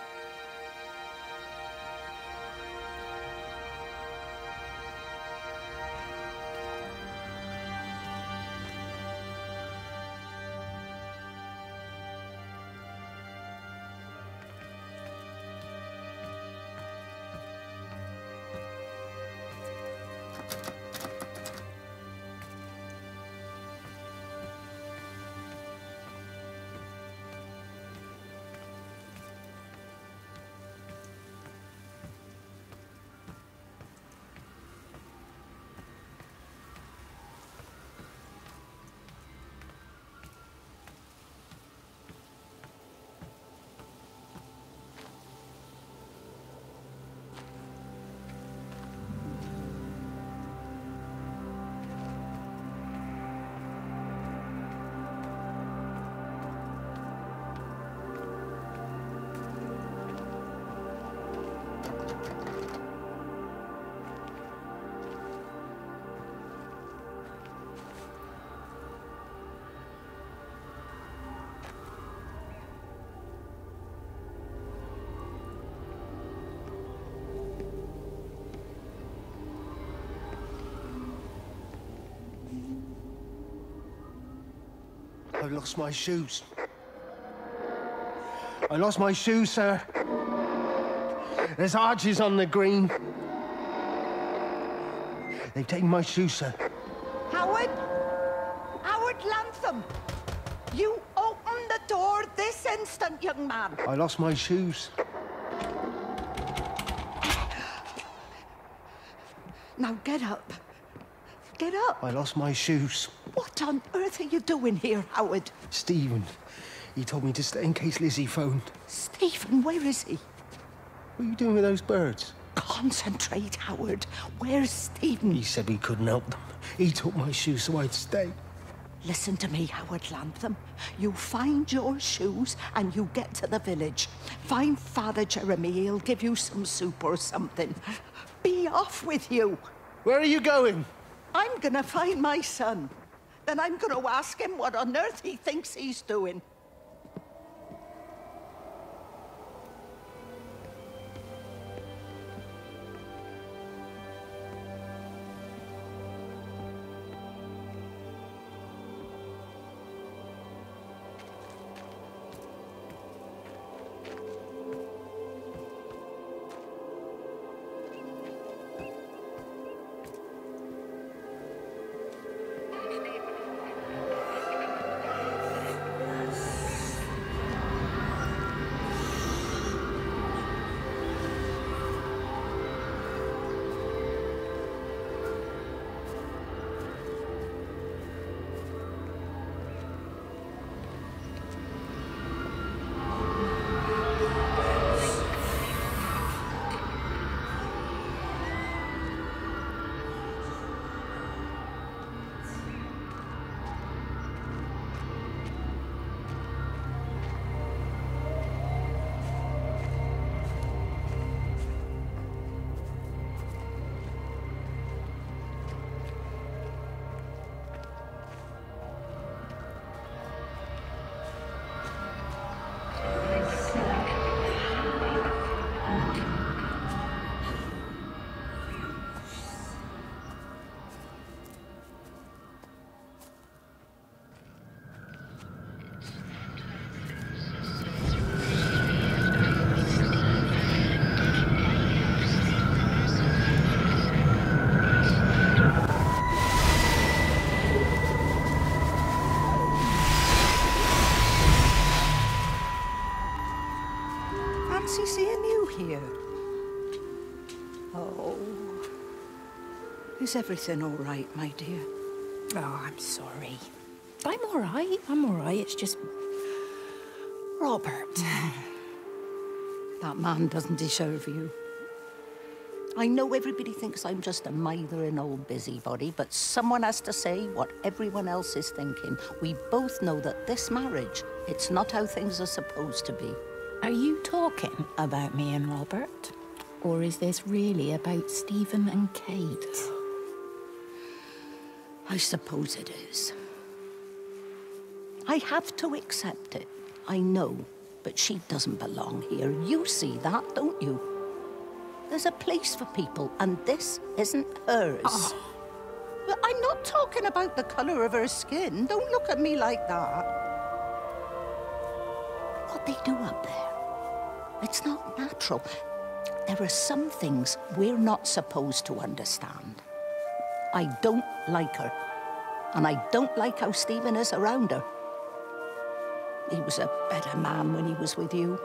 I lost my shoes. I lost my shoes, sir. There's arches on the green. They've taken my shoes, sir. Howard! Howard Lantham! You open the door this instant, young man. I lost my shoes. Now get up. Get up. I lost my shoes. What on earth are you doing here, Howard? Stephen, he told me to stay in case Lizzie phoned. Stephen, where is he? What are you doing with those birds? Concentrate, Howard. Where's Stephen? He said we couldn't help them. He took my shoes so I'd stay. Listen to me, Howard Lantham. You find your shoes and you get to the village. Find Father Jeremy. He'll give you some soup or something. Be off with you. Where are you going? I'm gonna find my son. Then I'm gonna ask him what on earth he thinks he's doing. Fancy seeing you here. Oh. Is everything all right, my dear? Oh, I'm sorry. I'm all right. I'm all right. It's just... Robert. That man doesn't deserve you. I know everybody thinks I'm just a mithering old busybody, but someone has to say what everyone else is thinking. We both know that this marriage, it's not how things are supposed to be. Are you talking about me and Robert? Or is this really about Stephen and Kate? I suppose it is. I have to accept it. I know, but she doesn't belong here. You see that, don't you? There's a place for people, and this isn't hers. Oh. Well, I'm not talking about the colour of her skin. Don't look at me like that. What they do up there, it's not natural. There are some things we're not supposed to understand. I don't like her, and I don't like how Stephen is around her. He was a better man when he was with you.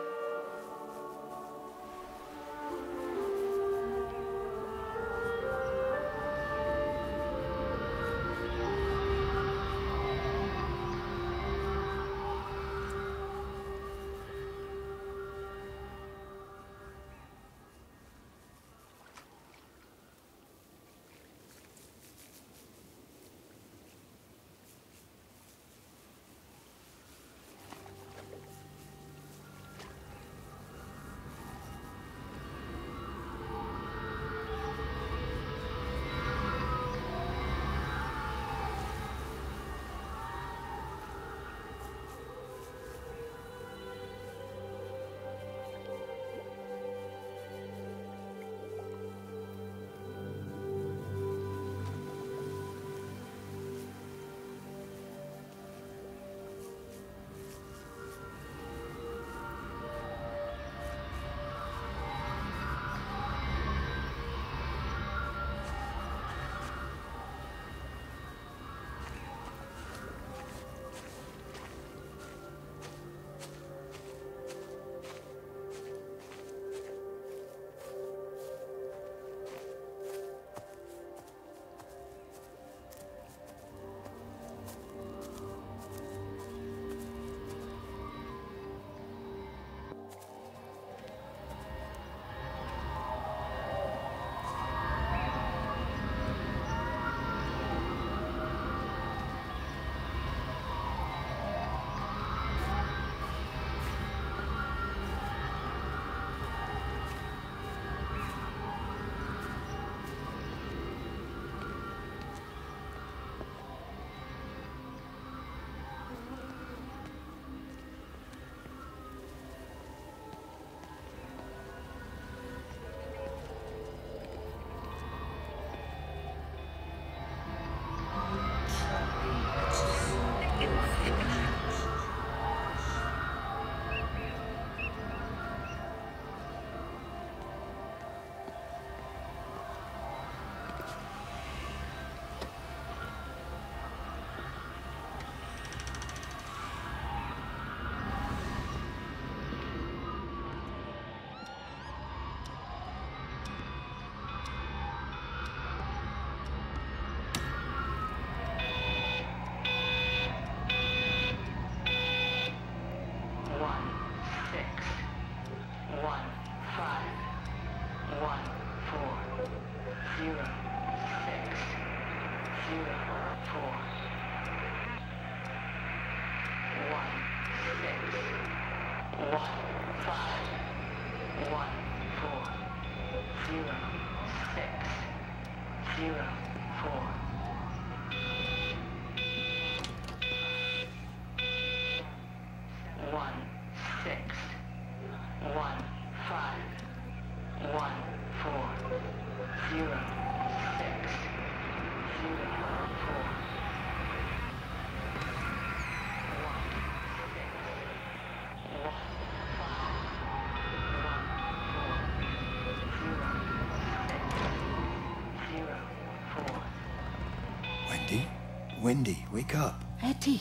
Wendy, wake up. Eddie,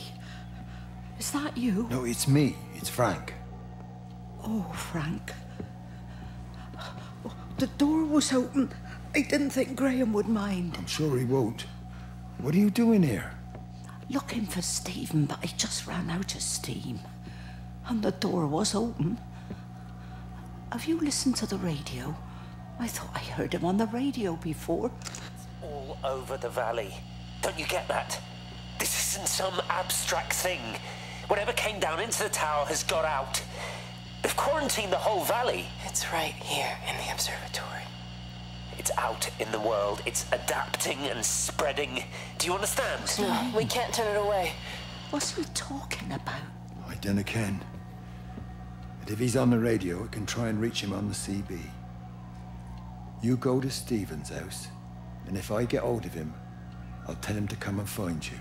is that you? No, it's me. It's Frank. Oh, Frank. The door was open. I didn't think Graham would mind. I'm sure he won't. What are you doing here? Looking for Stephen, but I just ran out of steam. And the door was open. Have you listened to the radio? I thought I heard him on the radio before. All over the valley. Don't you get that? This isn't some abstract thing. Whatever came down into the tower has got out. They've quarantined the whole valley. It's right here in the observatory. It's out in the world. It's adapting and spreading. Do you understand? No, we can't turn it away. What's he talking about? I dunno ken. But if he's on the radio, I can try and reach him on the CB. You go to Stephen's house, and if I get hold of him, I'll tell him to come and find you.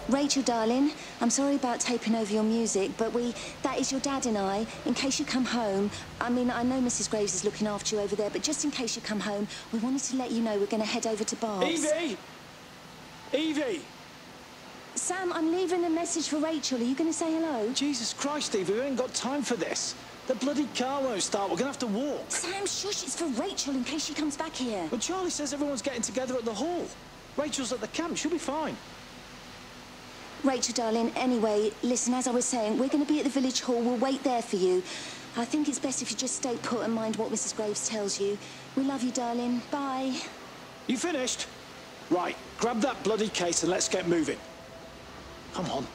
Rachel, darling, I'm sorry about taping over your music, but that is your dad and I, in case you come home. I mean, I know Mrs. Graves is looking after you over there, but just in case you come home, we wanted to let you know we're going to head over to Barb's. Evie! Evie! Sam, I'm leaving a message for Rachel. Are you going to say hello? Jesus Christ, Evie, we ain't got time for this. The bloody car won't start. We're going to have to walk. Sam, shush, it's for Rachel in case she comes back here. But Charlie says everyone's getting together at the hall. Rachel's at the camp. She'll be fine. Rachel, darling, anyway, listen, as I was saying, we're going to be at the village hall. We'll wait there for you. I think it's best if you just stay put and mind what Mrs. Graves tells you. We love you, darling. Bye. You finished? Right, grab that bloody case and let's get moving. Come on.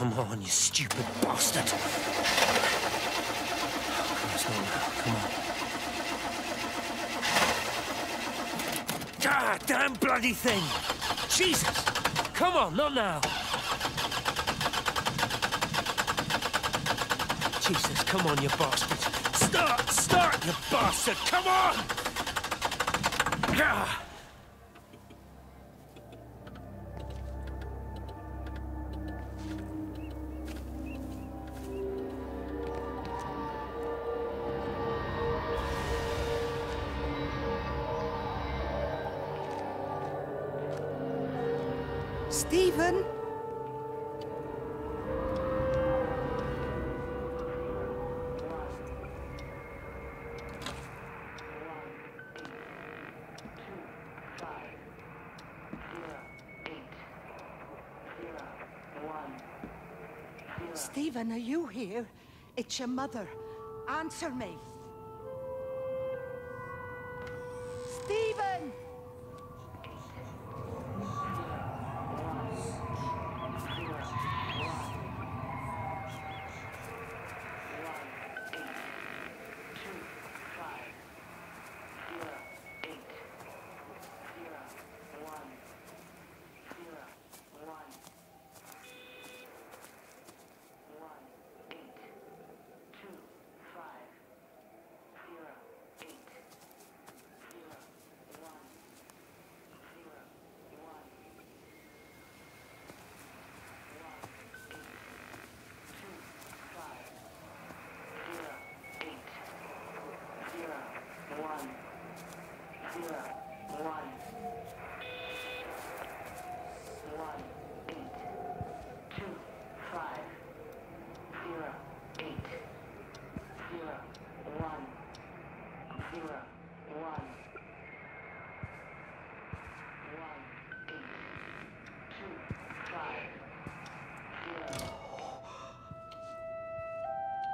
Come on, you stupid bastard. It's not now. Come on. Ah, damn bloody thing! Jesus! Come on, not now! Jesus, come on, you bastard! Start, you bastard! Come on! Ah! Stephen? Stephen, are you here? It's your mother. Answer me. Stephen!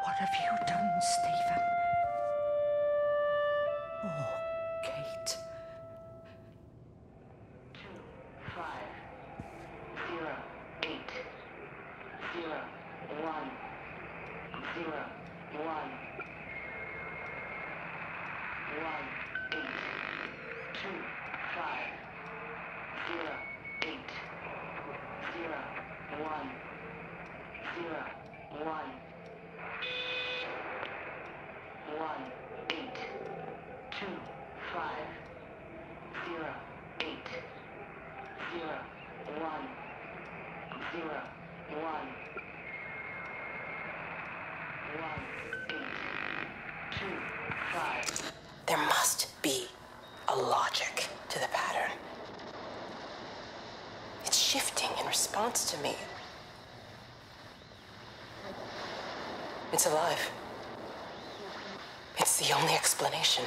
What have you done, Stephen? Oh, Kate. 2, 5, 0, 8, 0, 1, 0, 1, 1, 8, 2, 5, 0, 8, 0, 1, 0, 1. 1, 8, 2, 5, 0, 8, 0, 1, 0, 1, 1, 8, 2, 5. There must be a logic to the pattern. It's shifting in response to me. It's alive. It's the only explanation.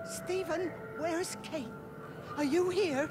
Stephen, where's Kate? Are you here?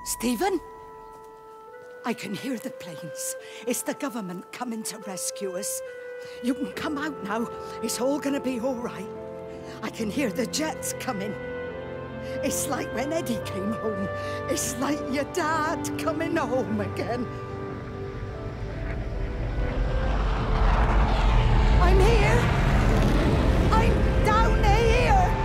Stephen? I can hear the planes. It's the government coming to rescue us. You can come out now. It's all gonna be all right. I can hear the jets coming. It's like when Eddie came home. It's like your dad coming home again. I'm here. I'm down here.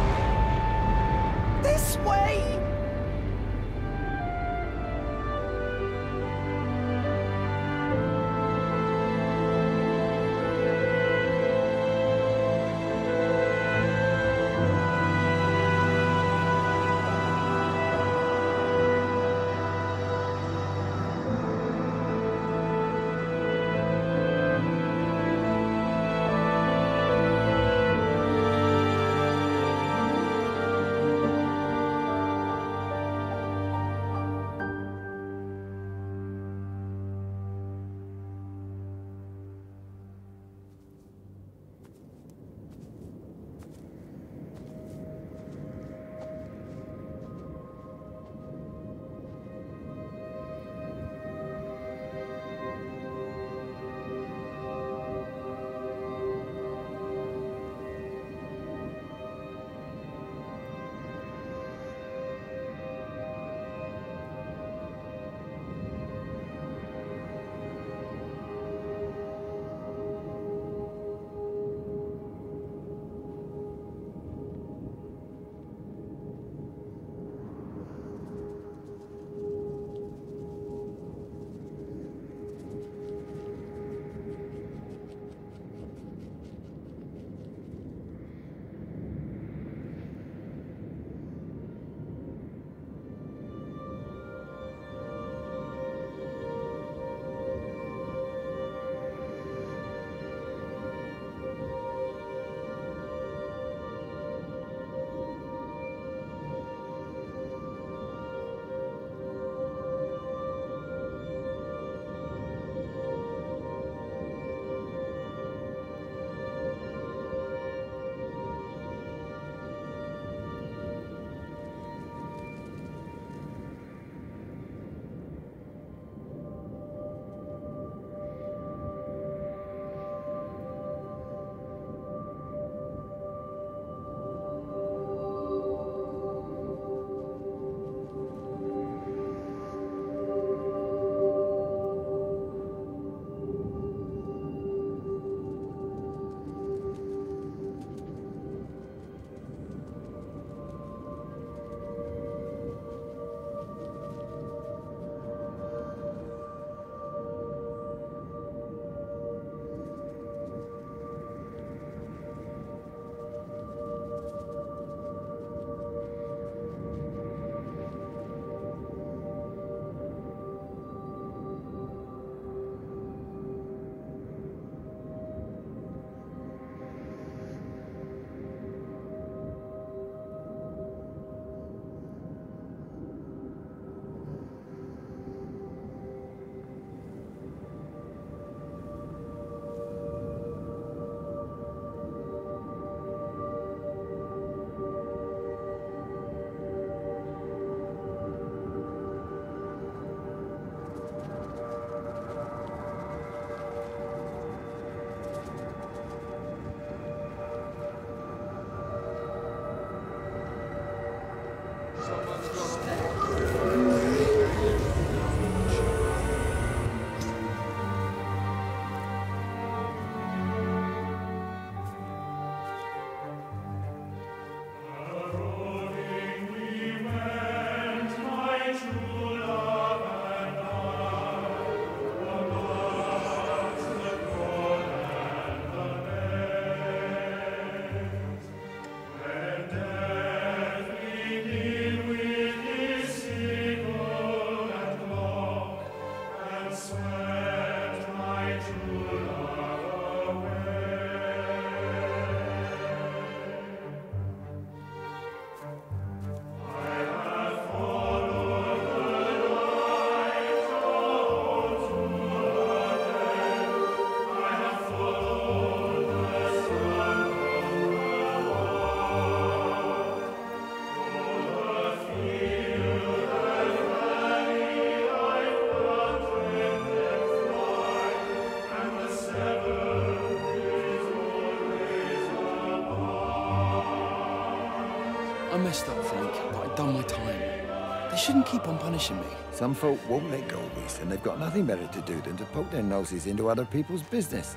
I messed up, Frank, but I'd done my time. They shouldn't keep on punishing me. Some folk won't let go, Reese, and they've got nothing better to do than to poke their noses into other people's business.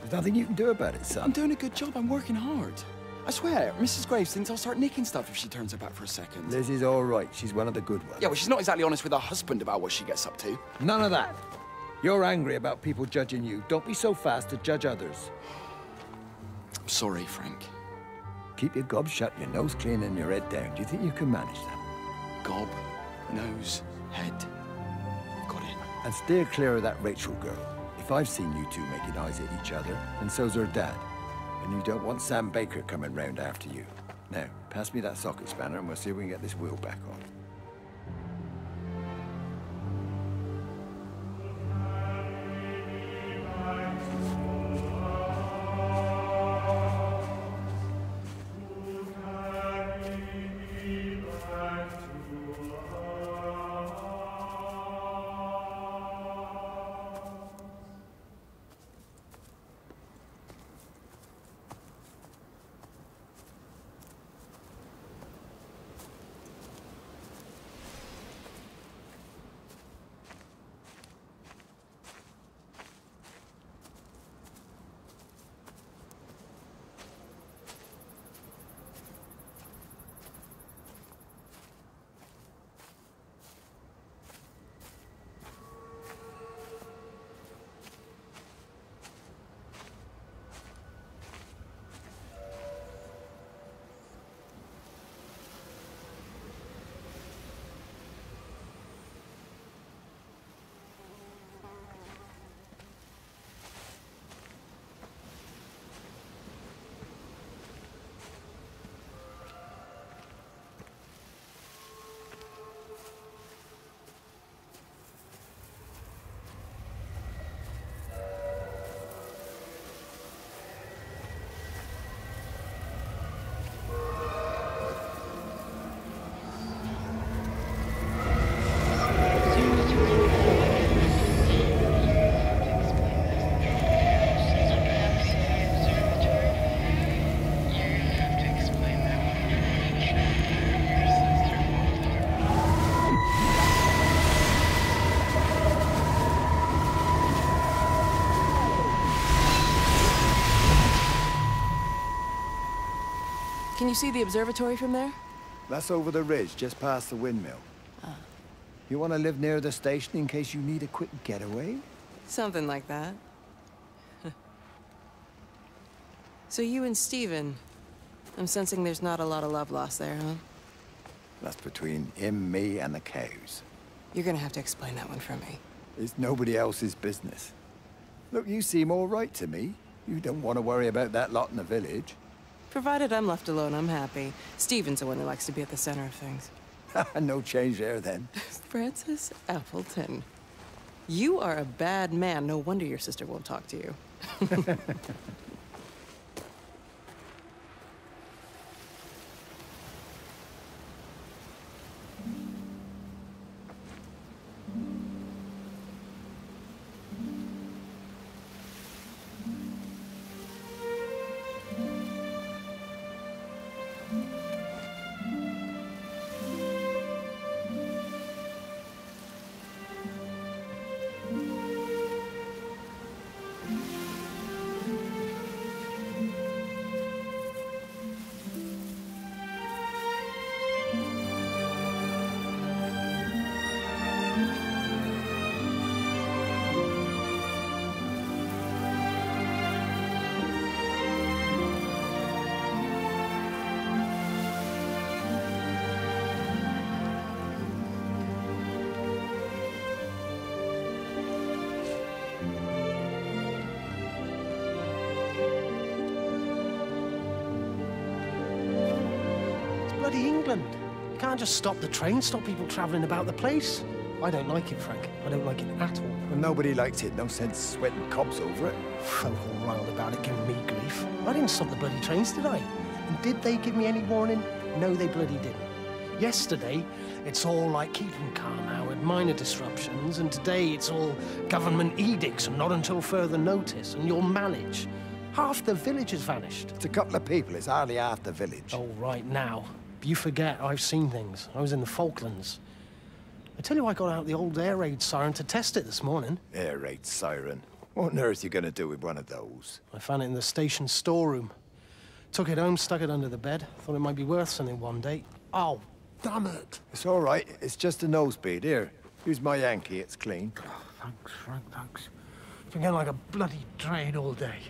There's nothing you can do about it, son. I'm doing a good job. I'm working hard. I swear, Mrs. Graves thinks I'll start nicking stuff if she turns her back for a second. Lizzie's all right. She's one of the good ones. Yeah, well, she's not exactly honest with her husband about what she gets up to. None of that. You're angry about people judging you. Don't be so fast to judge others. I'm sorry, Frank. Keep your gob shut, your nose clean, and your head down. Do you think you can manage that? Gob, nose, head. Got it. And steer clear of that Rachel girl. If I've seen you two making eyes at each other, then so's her dad. And you don't want Sam Baker coming round after you. Now, pass me that socket spanner and we'll see if we can get this wheel back on. Can you see the observatory from there? That's over the ridge, just past the windmill. Ah. You want to live near the station in case you need a quick getaway? Something like that. So you and Stephen, I'm sensing there's not a lot of love lost there, huh? That's between him, me, and the cows. You're gonna have to explain that one for me. It's nobody else's business. Look, you seem all right to me. You don't want to worry about that lot in the village. Provided I'm left alone, I'm happy. Stephen's the one that likes to be at the center of things. No change there, then. Francis Appleton. You are a bad man. No wonder your sister won't talk to you. Bloody England. You can't just stop the train, stop people travelling about the place. I don't like it, Frank. I don't like it at all. Well, nobody likes it. No sense sweating cobs over it. Folk all riled about it, giving me grief. I didn't stop the bloody trains, did I? And did they give me any warning? No, they bloody didn't. Yesterday, it's all like keep 'em calm, Howard, minor disruptions, and today it's all government edicts and not until further notice, and you'll manage. Half the village has vanished. It's a couple of people. It's hardly half the village. Oh, right now. You forget I've seen things. I was in the Falklands. I tell you, I got out the old air raid siren to test it this morning. Air raid siren? What on earth are you going to do with one of those? I found it in the station storeroom. Took it home, stuck it under the bed. Thought it might be worth something one day. Oh, damn it. It's all right. It's just a nosebleed. Here, use my Yankee. It's clean. Oh, thanks, Frank, thanks. Been getting like a bloody train all day.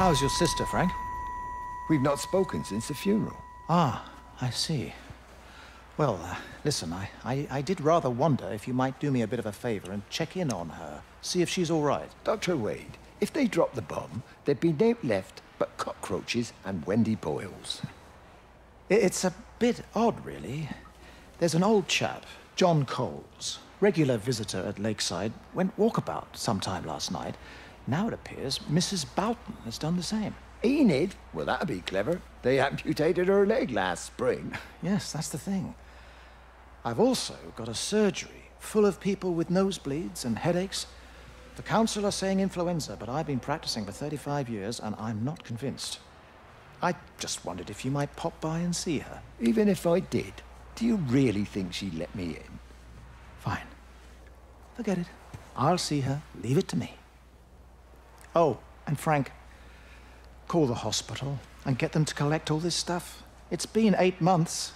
How's your sister, Frank? We've not spoken since the funeral. Ah, I see. Well, listen, I did rather wonder if you might do me a bit of a favor and check in on her, see if she's all right. Dr. Wade, if they dropped the bomb, there'd be no left but cockroaches and Wendy Boyles. It's a bit odd, really. There's an old chap, John Coles, regular visitor at Lakeside, went walkabout sometime last night. Now it appears Mrs. Boughton has done the same. Enid? Well, that'd be clever. They amputated her leg last spring. Yes, that's the thing. I've also got a surgery full of people with nosebleeds and headaches. The council are saying influenza, but I've been practicing for 35 years and I'm not convinced. I just wondered if you might pop by and see her. Even if I did, do you really think she'd let me in? Fine. Forget it. I'll see her. Leave it to me. Oh, and Frank, call the hospital and get them to collect all this stuff. It's been 8 months.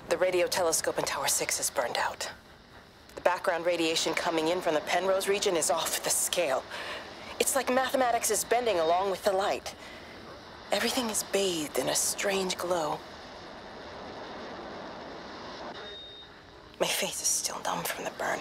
The radio telescope in Tower 6 is burned out. The background radiation coming in from the Penrose region is off the scale. It's like mathematics is bending along with the light. Everything is bathed in a strange glow. My face is still numb from the burn.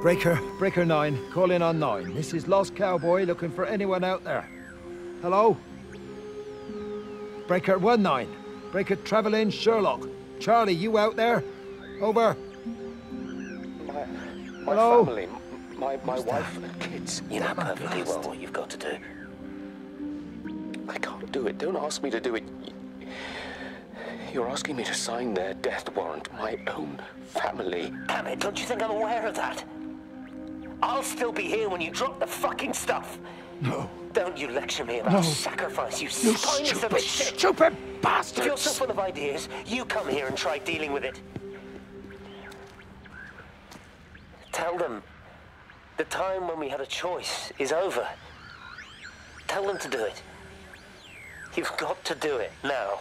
Breaker 9, call in on 9. This is Lost Cowboy looking for anyone out there. Hello? Breaker 19. Breaker Travelin' Sherlock. Charlie, you out there? Over. My Hello? family, my wife and kids. You know perfectly well what you've got to do. I can't do it. Don't ask me to do it. You're asking me to sign their death warrant. My own family. Damn it, don't you think I'm aware of that? I'll still be here when you drop the fucking stuff. No. Don't you lecture me about sacrifice, you spineless little shit. Stupid bastards! If you're so full of ideas, you come here and try dealing with it. Tell them the time when we had a choice is over. Tell them to do it. You've got to do it now.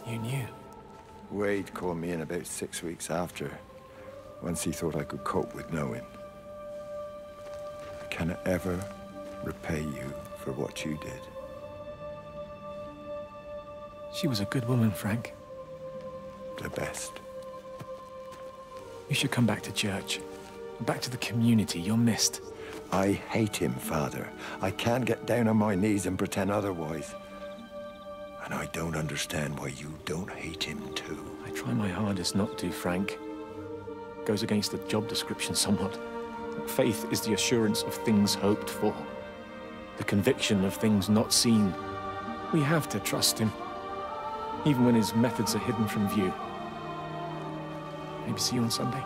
You knew? Wade called me in about 6 weeks after, once he thought I could cope with knowing. I cannot ever repay you for what you did. She was a good woman, Frank. The best. You should come back to church. Back to the community. You're missed. I hate him, Father. I can't get down on my knees and pretend otherwise. And I don't understand why you don't hate him too. I try my hardest not to, Frank. Goes against the job description somewhat. Faith is the assurance of things hoped for. The conviction of things not seen. We have to trust him, even when his methods are hidden from view. Maybe see you on Sunday.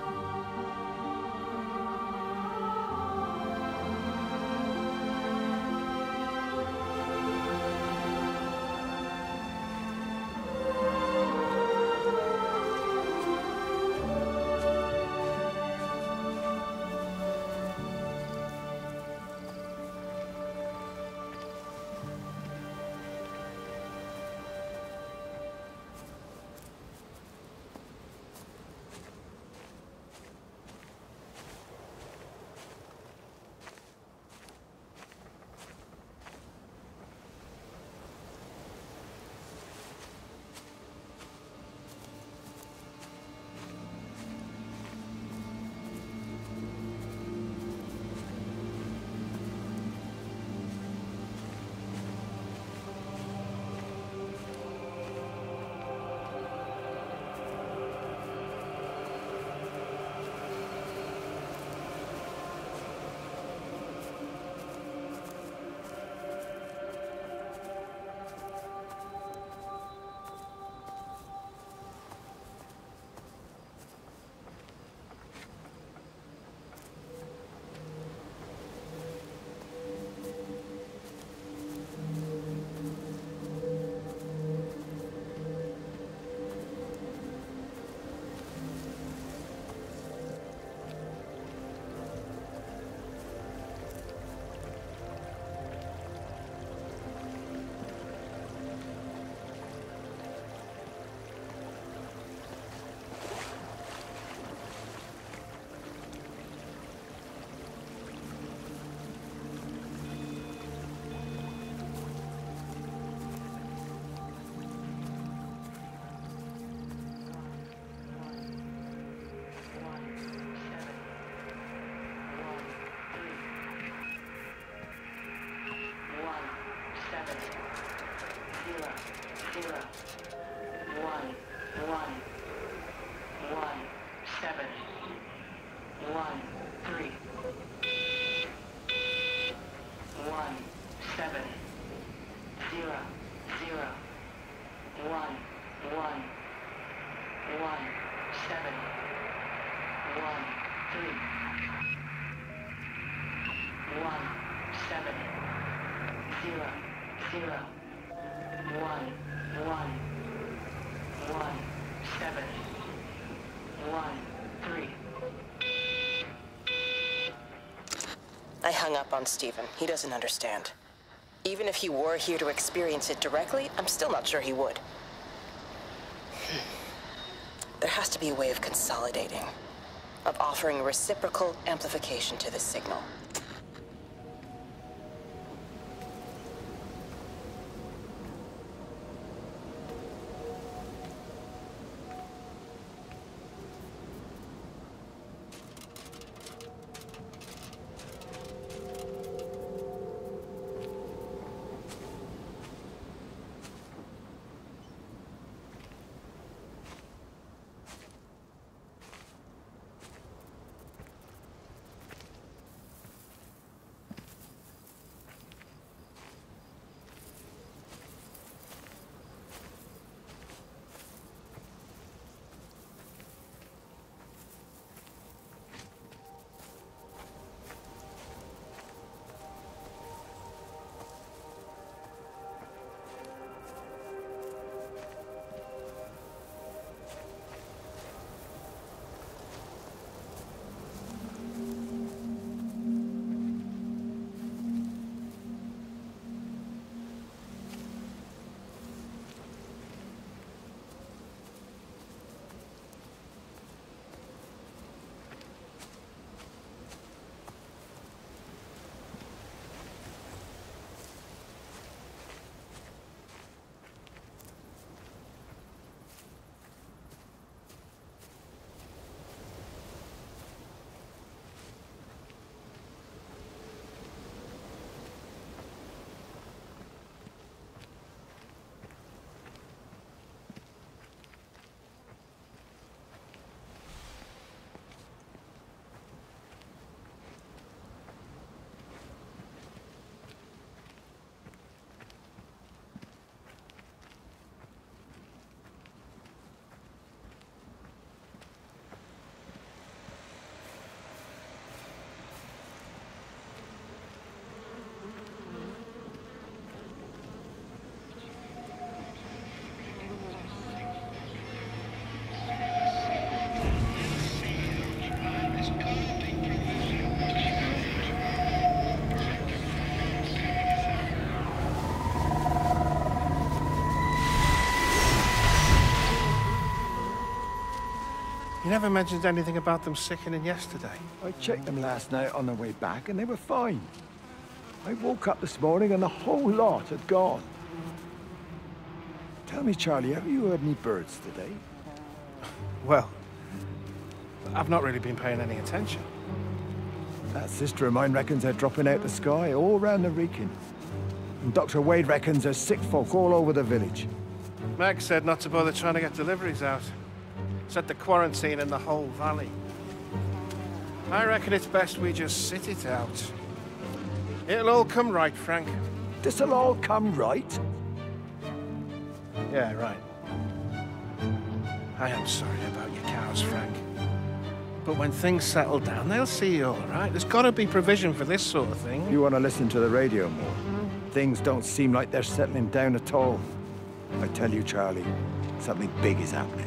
I hung up on Stephen. He doesn't understand. Even if he were here to experience it directly, I'm still not sure he would. There has to be a way of consolidating, of offering reciprocal amplification to this signal. You never mentioned anything about them sickening yesterday. I checked them last night on the way back and they were fine. I woke up this morning and the whole lot had gone. Tell me, Charlie, have you heard any birds today? Well, I've not really been paying any attention. That sister of mine reckons they're dropping out the sky all round the Wrekin. And Dr. Wade reckons there's sick folk all over the village. Meg said not to bother trying to get deliveries out. Said the quarantine in the whole valley. I reckon it's best we just sit it out. It'll all come right, Frank. This'll all come right? Yeah, right. I am sorry about your cows, Frank. But when things settle down, they'll see you all right. There's got to be provision for this sort of thing. You want to listen to the radio more? Things don't seem like they're settling down at all. I tell you, Charlie, something big is happening.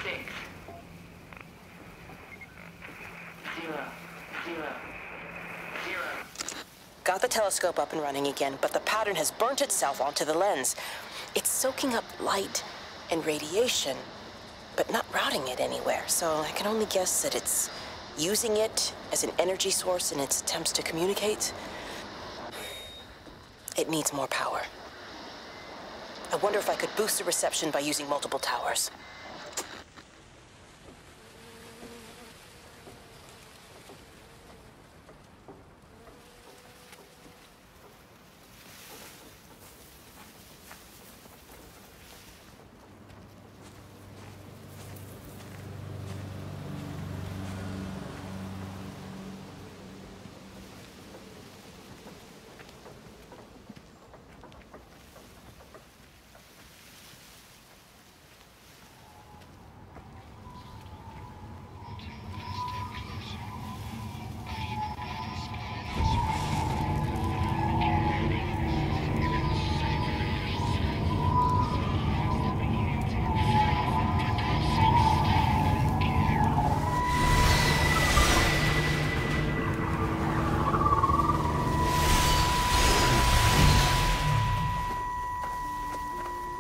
6, 0, 0, 0. Got the telescope up and running again, but the pattern has burnt itself onto the lens. It's soaking up light and radiation, but not routing it anywhere, so I can only guess that it's using it as an energy source in its attempts to communicate. It needs more power. I wonder if I could boost the reception by using multiple towers.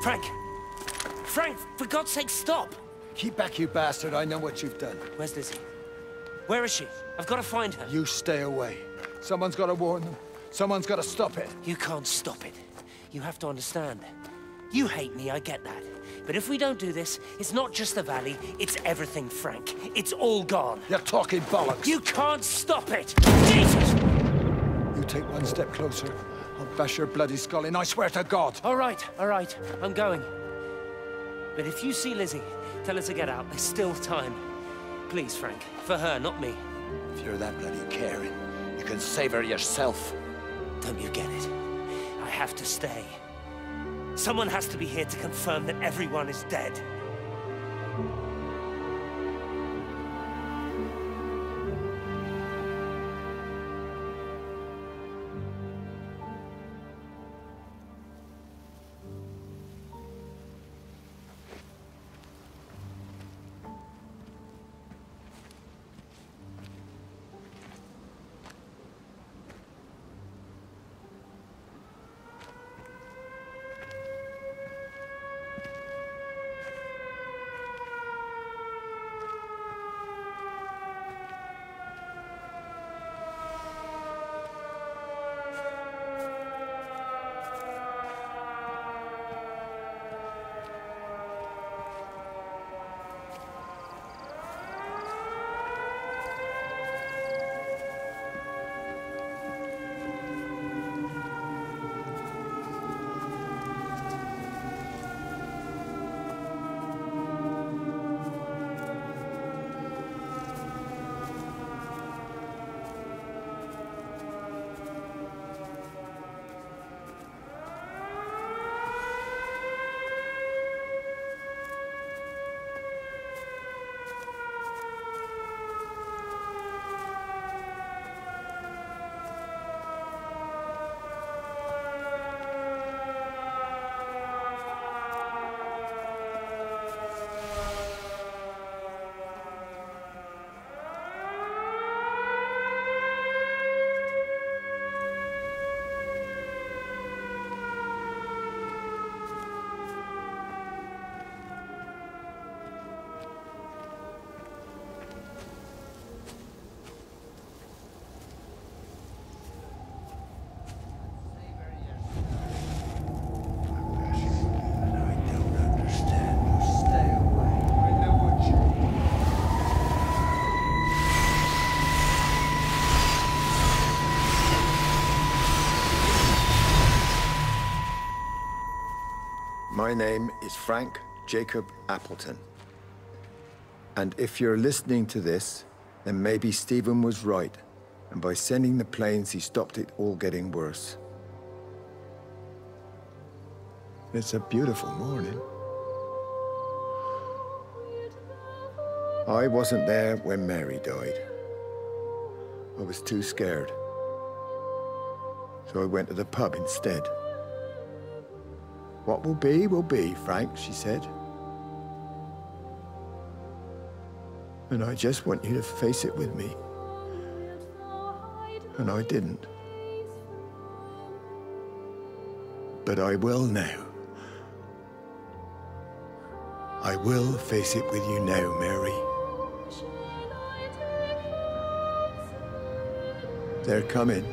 Frank! Frank, for God's sake, stop! Keep back, you bastard. I know what you've done. Where's Lizzie? Where is she? I've got to find her. You stay away. Someone's got to warn them. Someone's got to stop it. You can't stop it. You have to understand. You hate me, I get that. But if we don't do this, it's not just the valley, it's everything, Frank. It's all gone. You're talking bollocks. You can't stop it! Jesus! You take one step closer, I'll bash your bloody skull in, I swear to God. All right, I'm going. But if you see Lizzie, tell her to get out. There's still time. Please, Frank. For her, not me. If you're that bloody caring, you can save her yourself. Don't you get it? I have to stay. Someone has to be here to confirm that everyone is dead. My name is Frank Jacob Appleton. And if you're listening to this, then maybe Stephen was right. And by sending the planes, he stopped it all getting worse. It's a beautiful morning. I wasn't there when Mary died. I was too scared. So I went to the pub instead. What will be, Frank, she said. And I just want you to face it with me. And I didn't. But I will now. I will face it with you now, Mary. They're coming.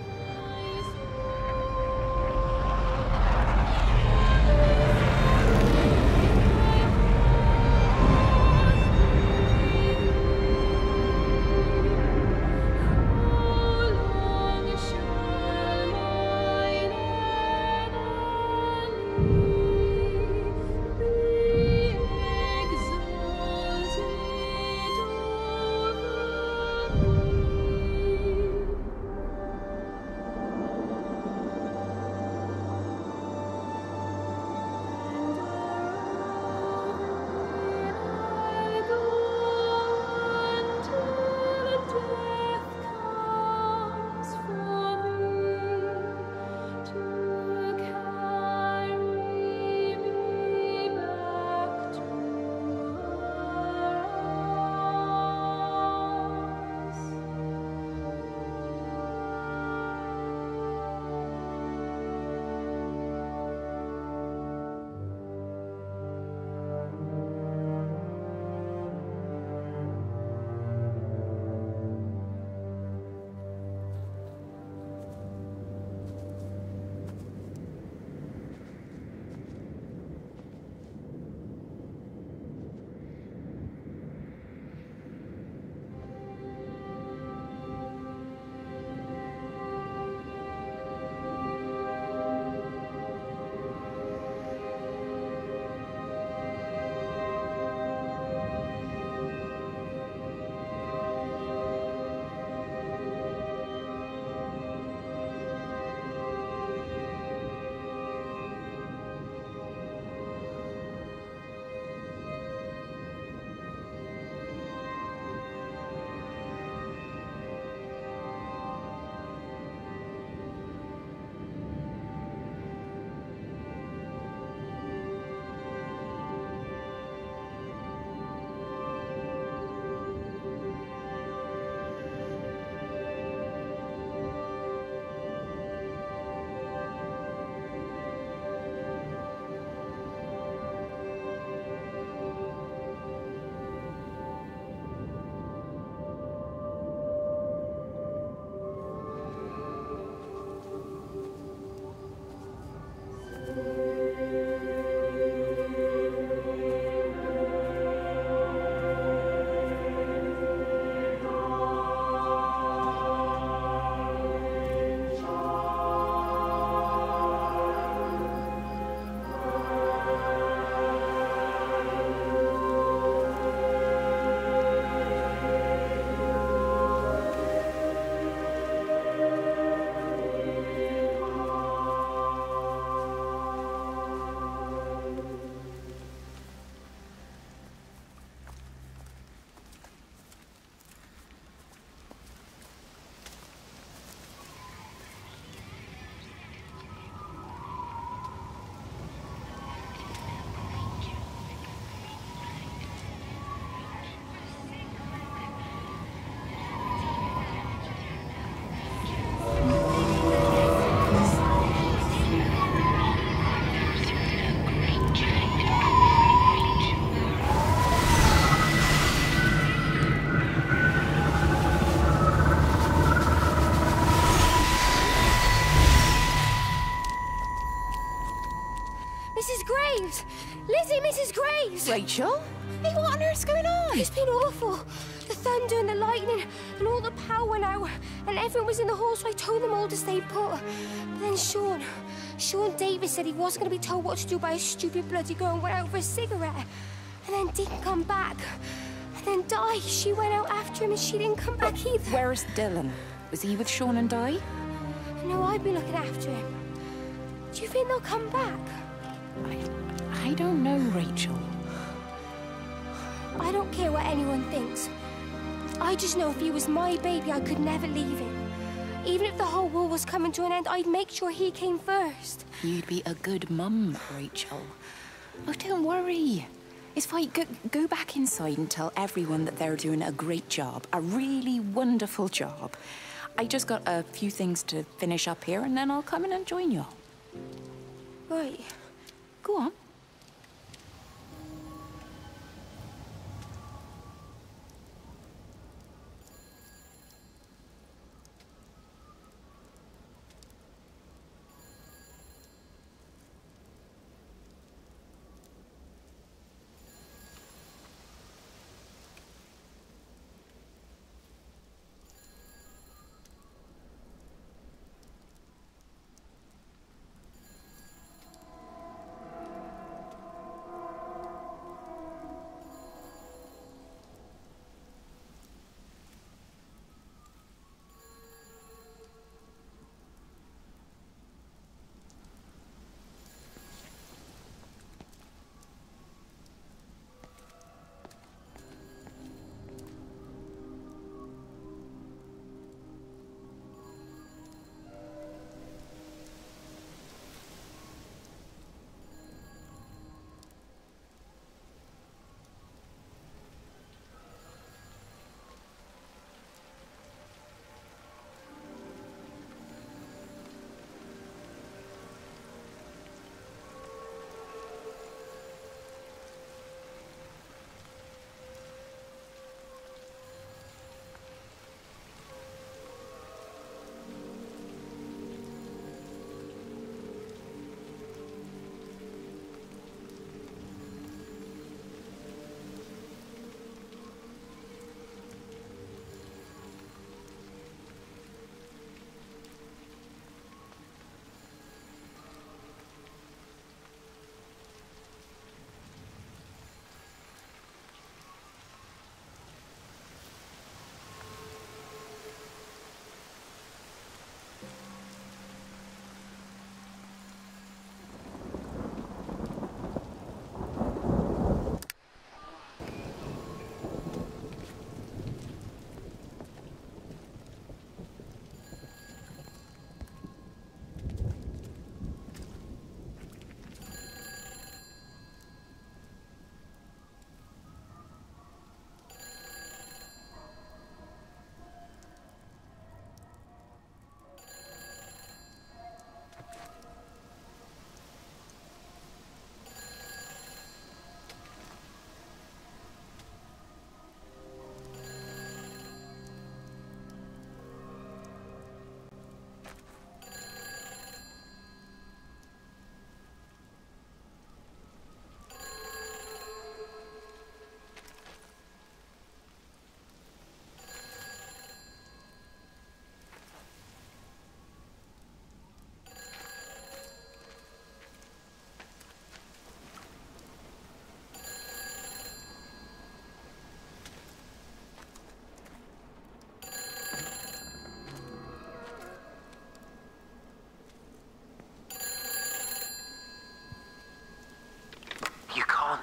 Mrs. Graves! Lizzie, Mrs. Graves! Rachel? Hey, what on earth's going on? It's been awful. The thunder and the lightning and all the power went out and everyone was in the hall, so I told them all to stay put. But then Sean Davis said he wasn't going to be told what to do by a stupid bloody girl and went out for a cigarette. And then didn't come back. And then Di, she went out after him and she didn't come back either. Where's Dylan? Was he with Sean and Di? No, I'd be looking after him. Do you think they'll come back? I don't know, Rachel. I don't care what anyone thinks. I just know if he was my baby, I could never leave him. Even if the whole world was coming to an end, I'd make sure he came first. You'd be a good mum, Rachel. Oh, don't worry. It's fine. Go back inside and tell everyone that they're doing a great job. A really wonderful job. I just got a few things to finish up here, and then I'll come in and join you all. Right. Go on.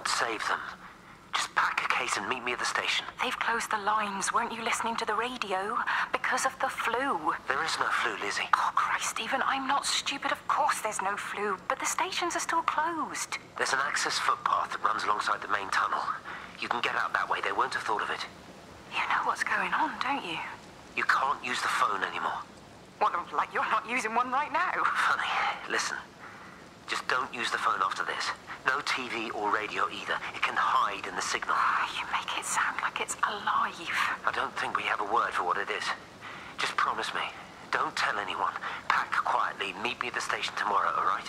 Save them. Just pack a case and meet me at the station. They've closed the lines. Weren't you listening to the radio? Because of the flu. There is no flu, Lizzie. Oh, Christ, Stephen, I'm not stupid. Of course there's no flu, but the stations are still closed. There's an access footpath that runs alongside the main tunnel. You can get out that way. They won't have thought of it. You know what's going on, don't you? You can't use the phone anymore. What, like you're not using one right now? Funny. Listen. Just don't use the phone after this. No TV or radio either. It can hide in the signal. You make it sound like it's alive. I don't think we have a word for what it is. Just promise me. Don't tell anyone. Pack quietly. Meet me at the station tomorrow, all right?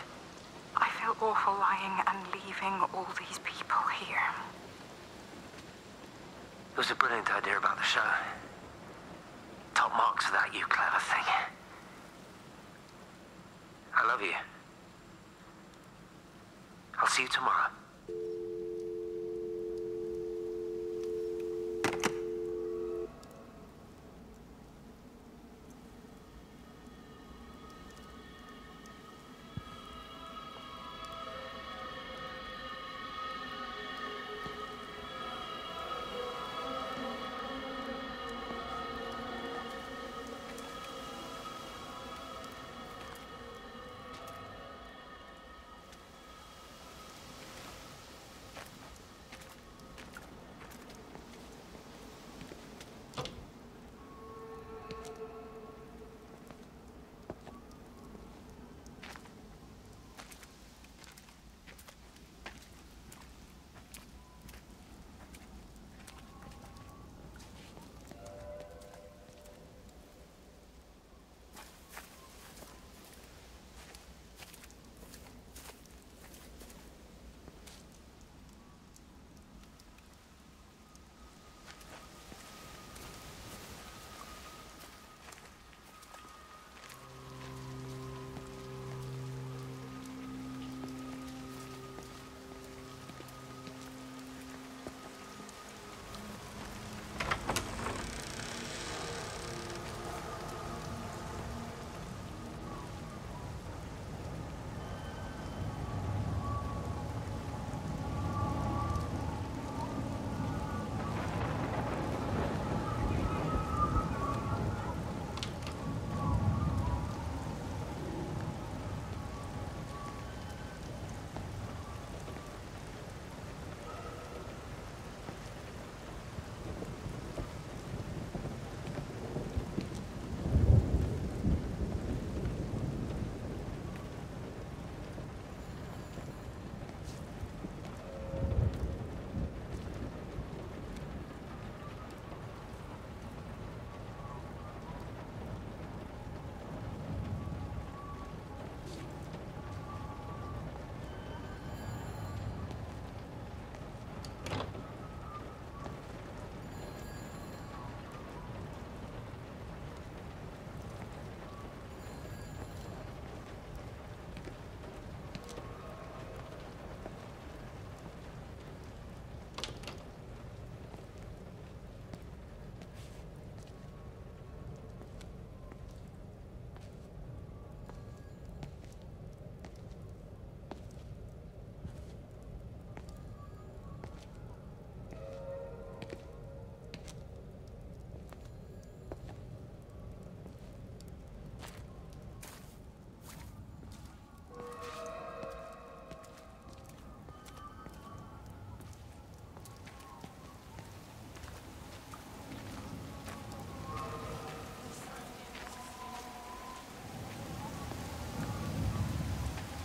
I feel awful lying and leaving all these people here. It was a brilliant idea about the show. Top marks for that, you clever thing. I love you. I'll see you tomorrow.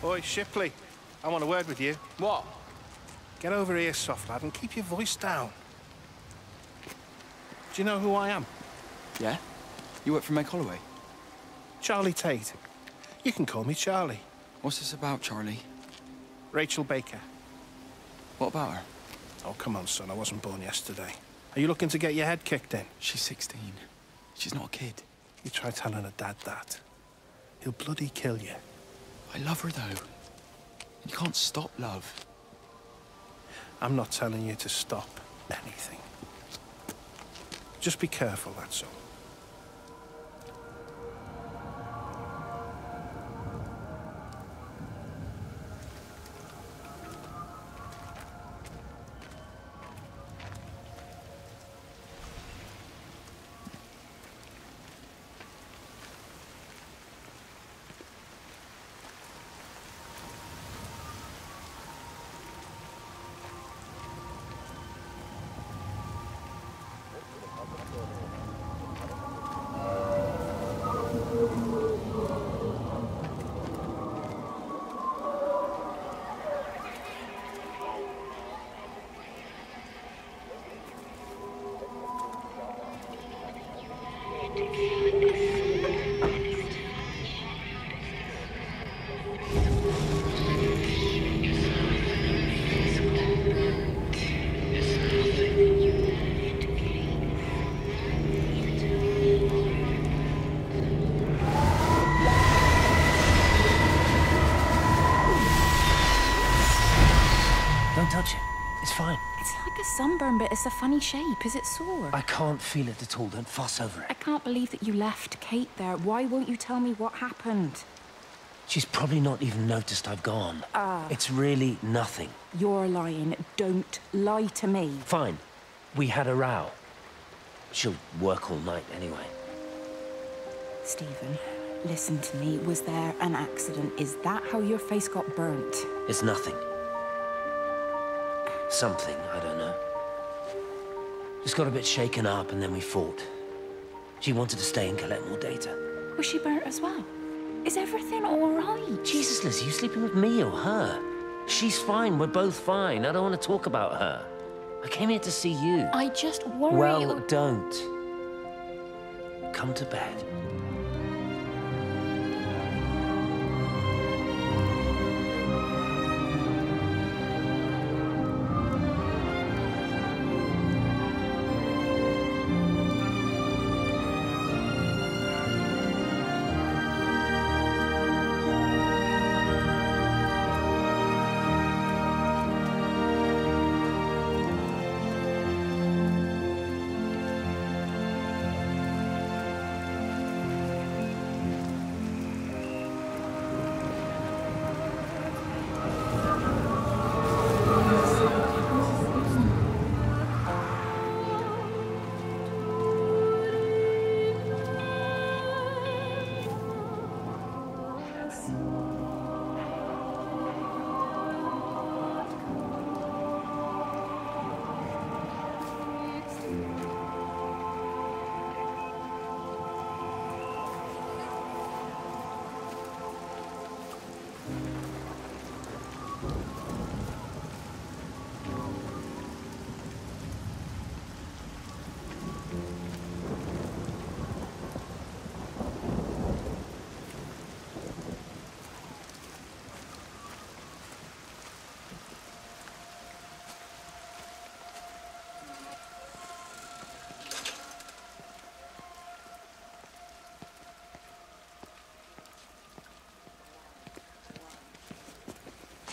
Boy, Shipley, I want a word with you. What? Get over here, soft lad, and keep your voice down. Do you know who I am? Yeah? You work for Meg Holloway? Charlie Tate. You can call me Charlie. What's this about, Charlie? Rachel Baker. What about her? Oh, come on, son. I wasn't born yesterday. Are you looking to get your head kicked in? She's 16. She's not a kid. You try telling her dad that. He'll bloody kill you. I love her, though. You can't stop love. I'm not telling you to stop anything. Just be careful, that's all. Don't touch it. It's fine. It's like a sunburn, but it's a funny shape. Is it sore? I can't feel it at all. Don't fuss over it. I can't believe that you left Kate there. Why won't you tell me what happened? She's probably not even noticed I've gone. It's really nothing. You're lying. Don't lie to me. Fine. We had a row. She'll work all night anyway. Stephen, listen to me. Was there an accident? Is that how your face got burnt? It's nothing. Something, I don't know. Just got a bit shaken up and then we fought. She wanted to stay and collect more data. Was she burnt as well? Is everything all right? Jesus, Liz, are you sleeping with me or her? She's fine, we're both fine. I don't want to talk about her. I came here to see you. I just worry... Well, don't. Come to bed.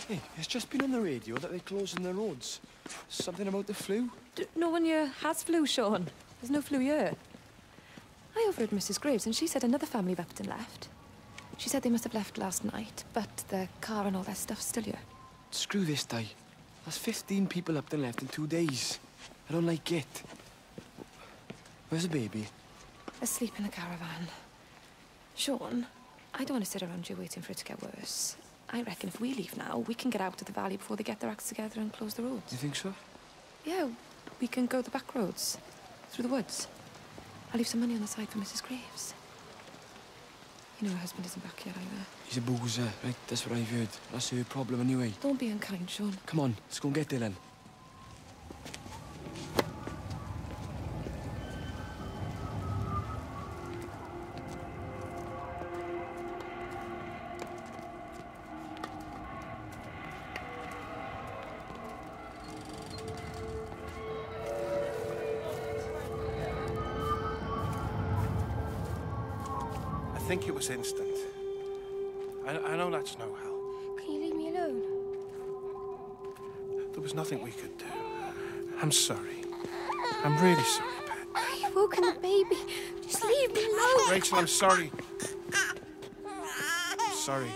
Hey, it's just been on the radio that they're closing the roads. Something about the flu? No one here has flu, Sean. There's no flu here. I overheard Mrs. Graves, and she said another family of Upton left. She said they must have left last night, but their car and all their stuff's still here. Screw this, Di. That's 15 people Upton left in 2 days. I don't like it. Where's the baby? Asleep in the caravan. Sean, I don't want to sit around here waiting for it to get worse. I reckon if we leave now, we can get out of the valley before they get their acts together and close the roads. You think so? Yeah, we can go the back roads, through the woods. I'll leave some money on the side for Mrs. Graves. You know her husband isn't back yet either. He's a boozer, right? That's what I've heard. That's her problem anyway. Don't be unkind, Sean. Come on, let's go and get there then. I think it was instant. I know that's no help. Can you leave me alone? There was nothing we could do. I'm sorry. I'm really sorry, Pat. You've woken the baby. Just leave me alone. Rachel, I'm sorry. I'm sorry.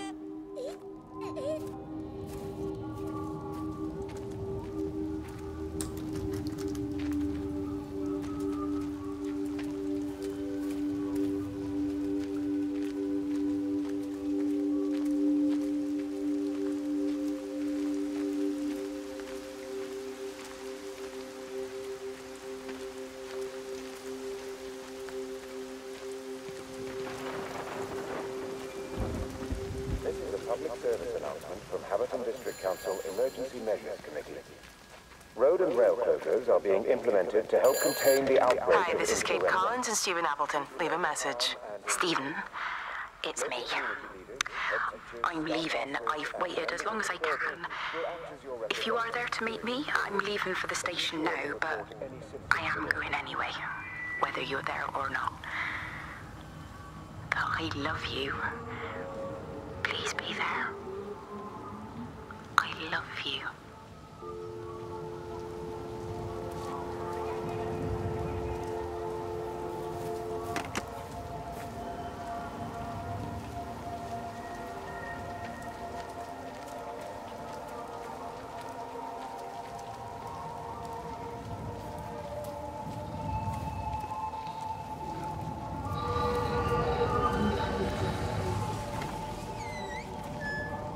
Road and rail closures are being implemented to help contain the outbreak Hi, of this is Kate influenza. Collins and Stephen Appleton. Leave a message. Stephen, it's me. I'm leaving. I've waited as long as I can. If you are there to meet me, I'm leaving for the station now, but I am going anyway, whether you're there or not. But I love you. Please be there. I love you.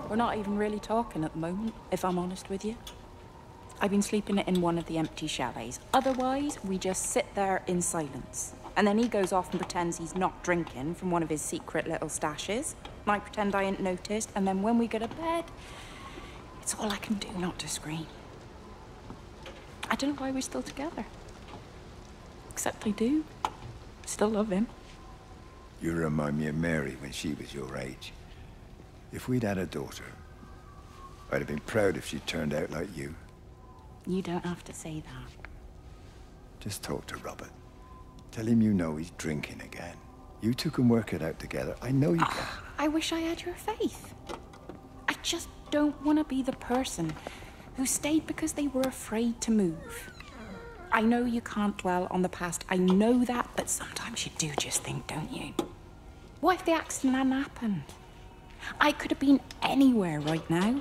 We're not even really talking at the moment, if I'm honest with you. I've been sleeping in one of the empty chalets. Otherwise, we just sit there in silence. And then he goes off and pretends he's not drinking from one of his secret little stashes. And I pretend I ain't noticed, and then when we go to bed, it's all I can do not to scream. I don't know why we're still together. Except I do. Still love him. You remind me of Mary when she was your age. If we'd had a daughter, I'd have been proud if she turned out like you. You don't have to say that. Just talk to Robert. Tell him you know he's drinking again. You two can work it out together. I know you can. I wish I had your faith. I just don't want to be the person who stayed because they were afraid to move. I know you can't dwell on the past. I know that, but sometimes you do just think, don't you? What if the accident hadn't happened? I could have been anywhere right now,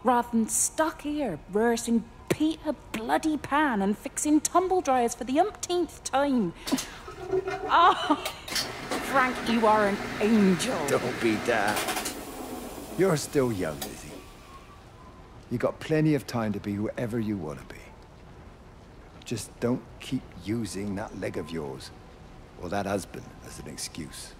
rather than stuck here rehearsing Peter bloody Pan and fixing tumble dryers for the umpteenth time. Oh, Frank, you are an angel. Don't be daft. You're still young, Lizzie. You got plenty of time to be whoever you want to be. Just don't keep using that leg of yours or that husband as an excuse.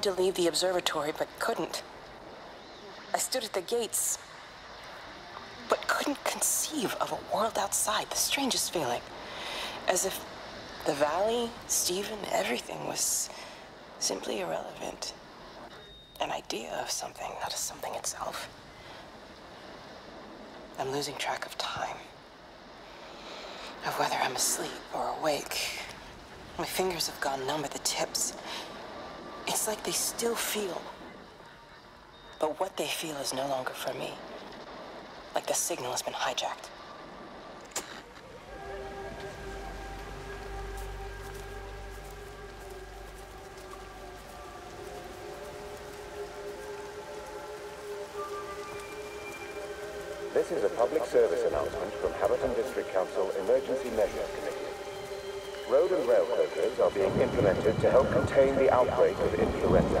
to leave the observatory, but couldn't. I stood at the gates, but couldn't conceive of a world outside. The strangest feeling. As if the valley, Stephen, everything was simply irrelevant. An idea of something, not as something itself. I'm losing track of time. Of whether I'm asleep or awake. My fingers have gone numb at the tips. It's like they still feel. But what they feel is no longer for me. Like the signal has been hijacked. This is a public service announcement from Haverton District Council Emergency Measures Committee. Road and rail closures are being implemented to help contain the outbreak of influenza.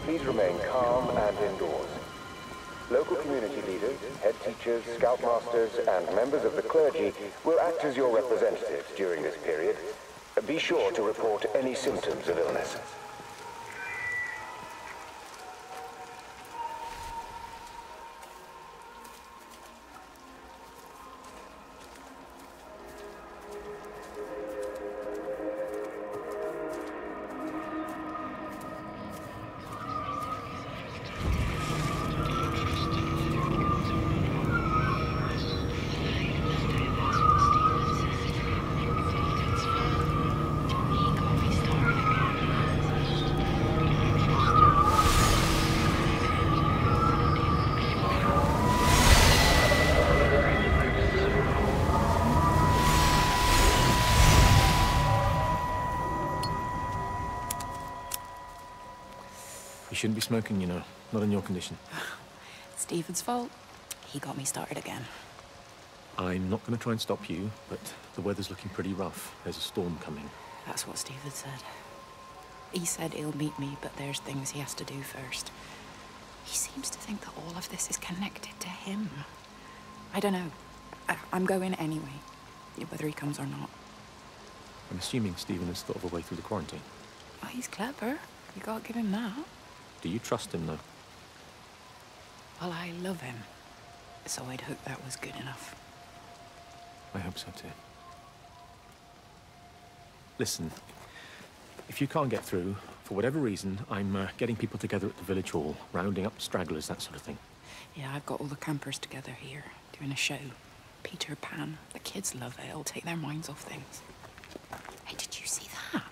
Please remain calm and indoors. Local community leaders, head teachers, scoutmasters, and members of the clergy will act as your representatives during this period. Be sure to report any symptoms of illness. You shouldn't be smoking, you know. Not in your condition. Stephen's fault. He got me started again. I'm not going to try and stop you, but the weather's looking pretty rough. There's a storm coming. That's what Stephen said. He said he'll meet me, but there's things he has to do first. He seems to think that all of this is connected to him. I don't know. I'm going anyway, whether he comes or not. I'm assuming Stephen has thought of a way through the quarantine. Well, he's clever. You can't give him that. Do you trust him, though? Well, I love him. So I'd hope that was good enough. I hope so, too. Listen, if you can't get through, for whatever reason, I'm getting people together at the village hall, rounding up stragglers, that sort of thing. Yeah, I've got all the campers together here, doing a show. Peter Pan. The kids love it. It'll take their minds off things. Hey, did you see that?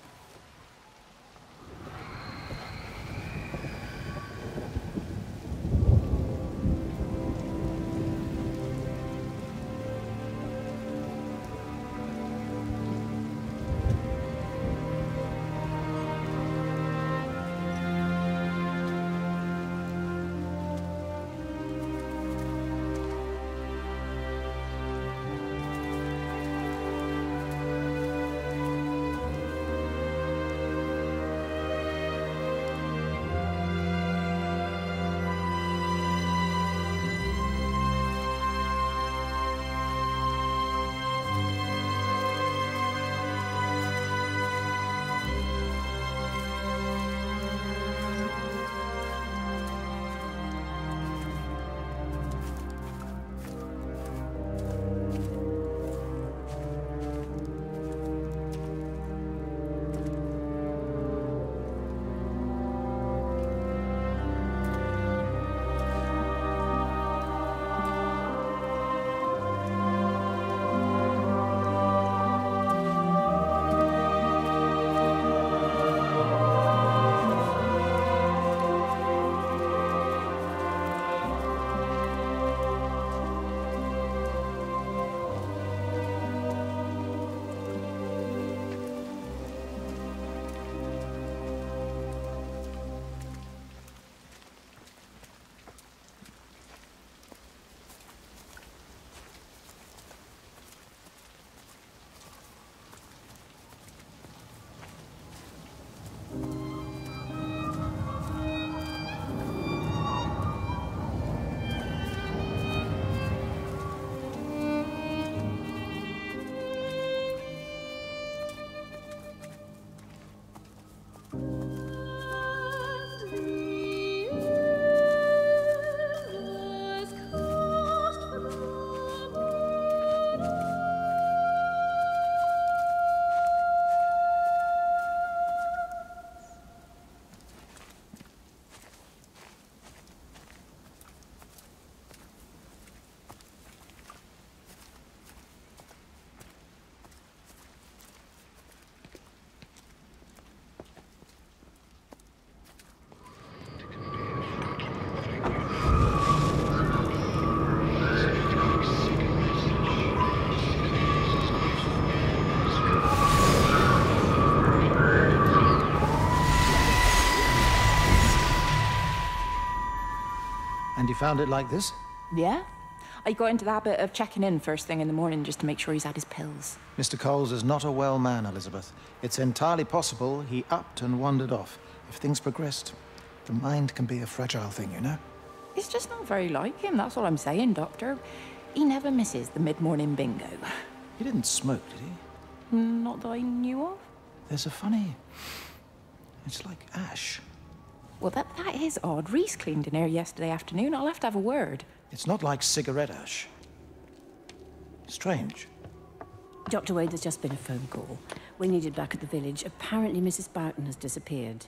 found it like this? Yeah. I got into the habit of checking in first thing in the morning just to make sure he's had his pills. Mr. Coles is not a well man, Elizabeth. It's entirely possible he upped and wandered off. If things progressed, the mind can be a fragile thing, you know? It's just not very like him, that's all I'm saying, Doctor. He never misses the mid-morning bingo. He didn't smoke, did he? Not that I knew of. There's a funny... It's like ash. Well, that is odd. Reese cleaned in here yesterday afternoon. I'll have to have a word. It's not like cigarette ash. Strange. Dr. Wade, there's just been a phone call. We needed back at the village. Apparently Mrs. Boughton has disappeared.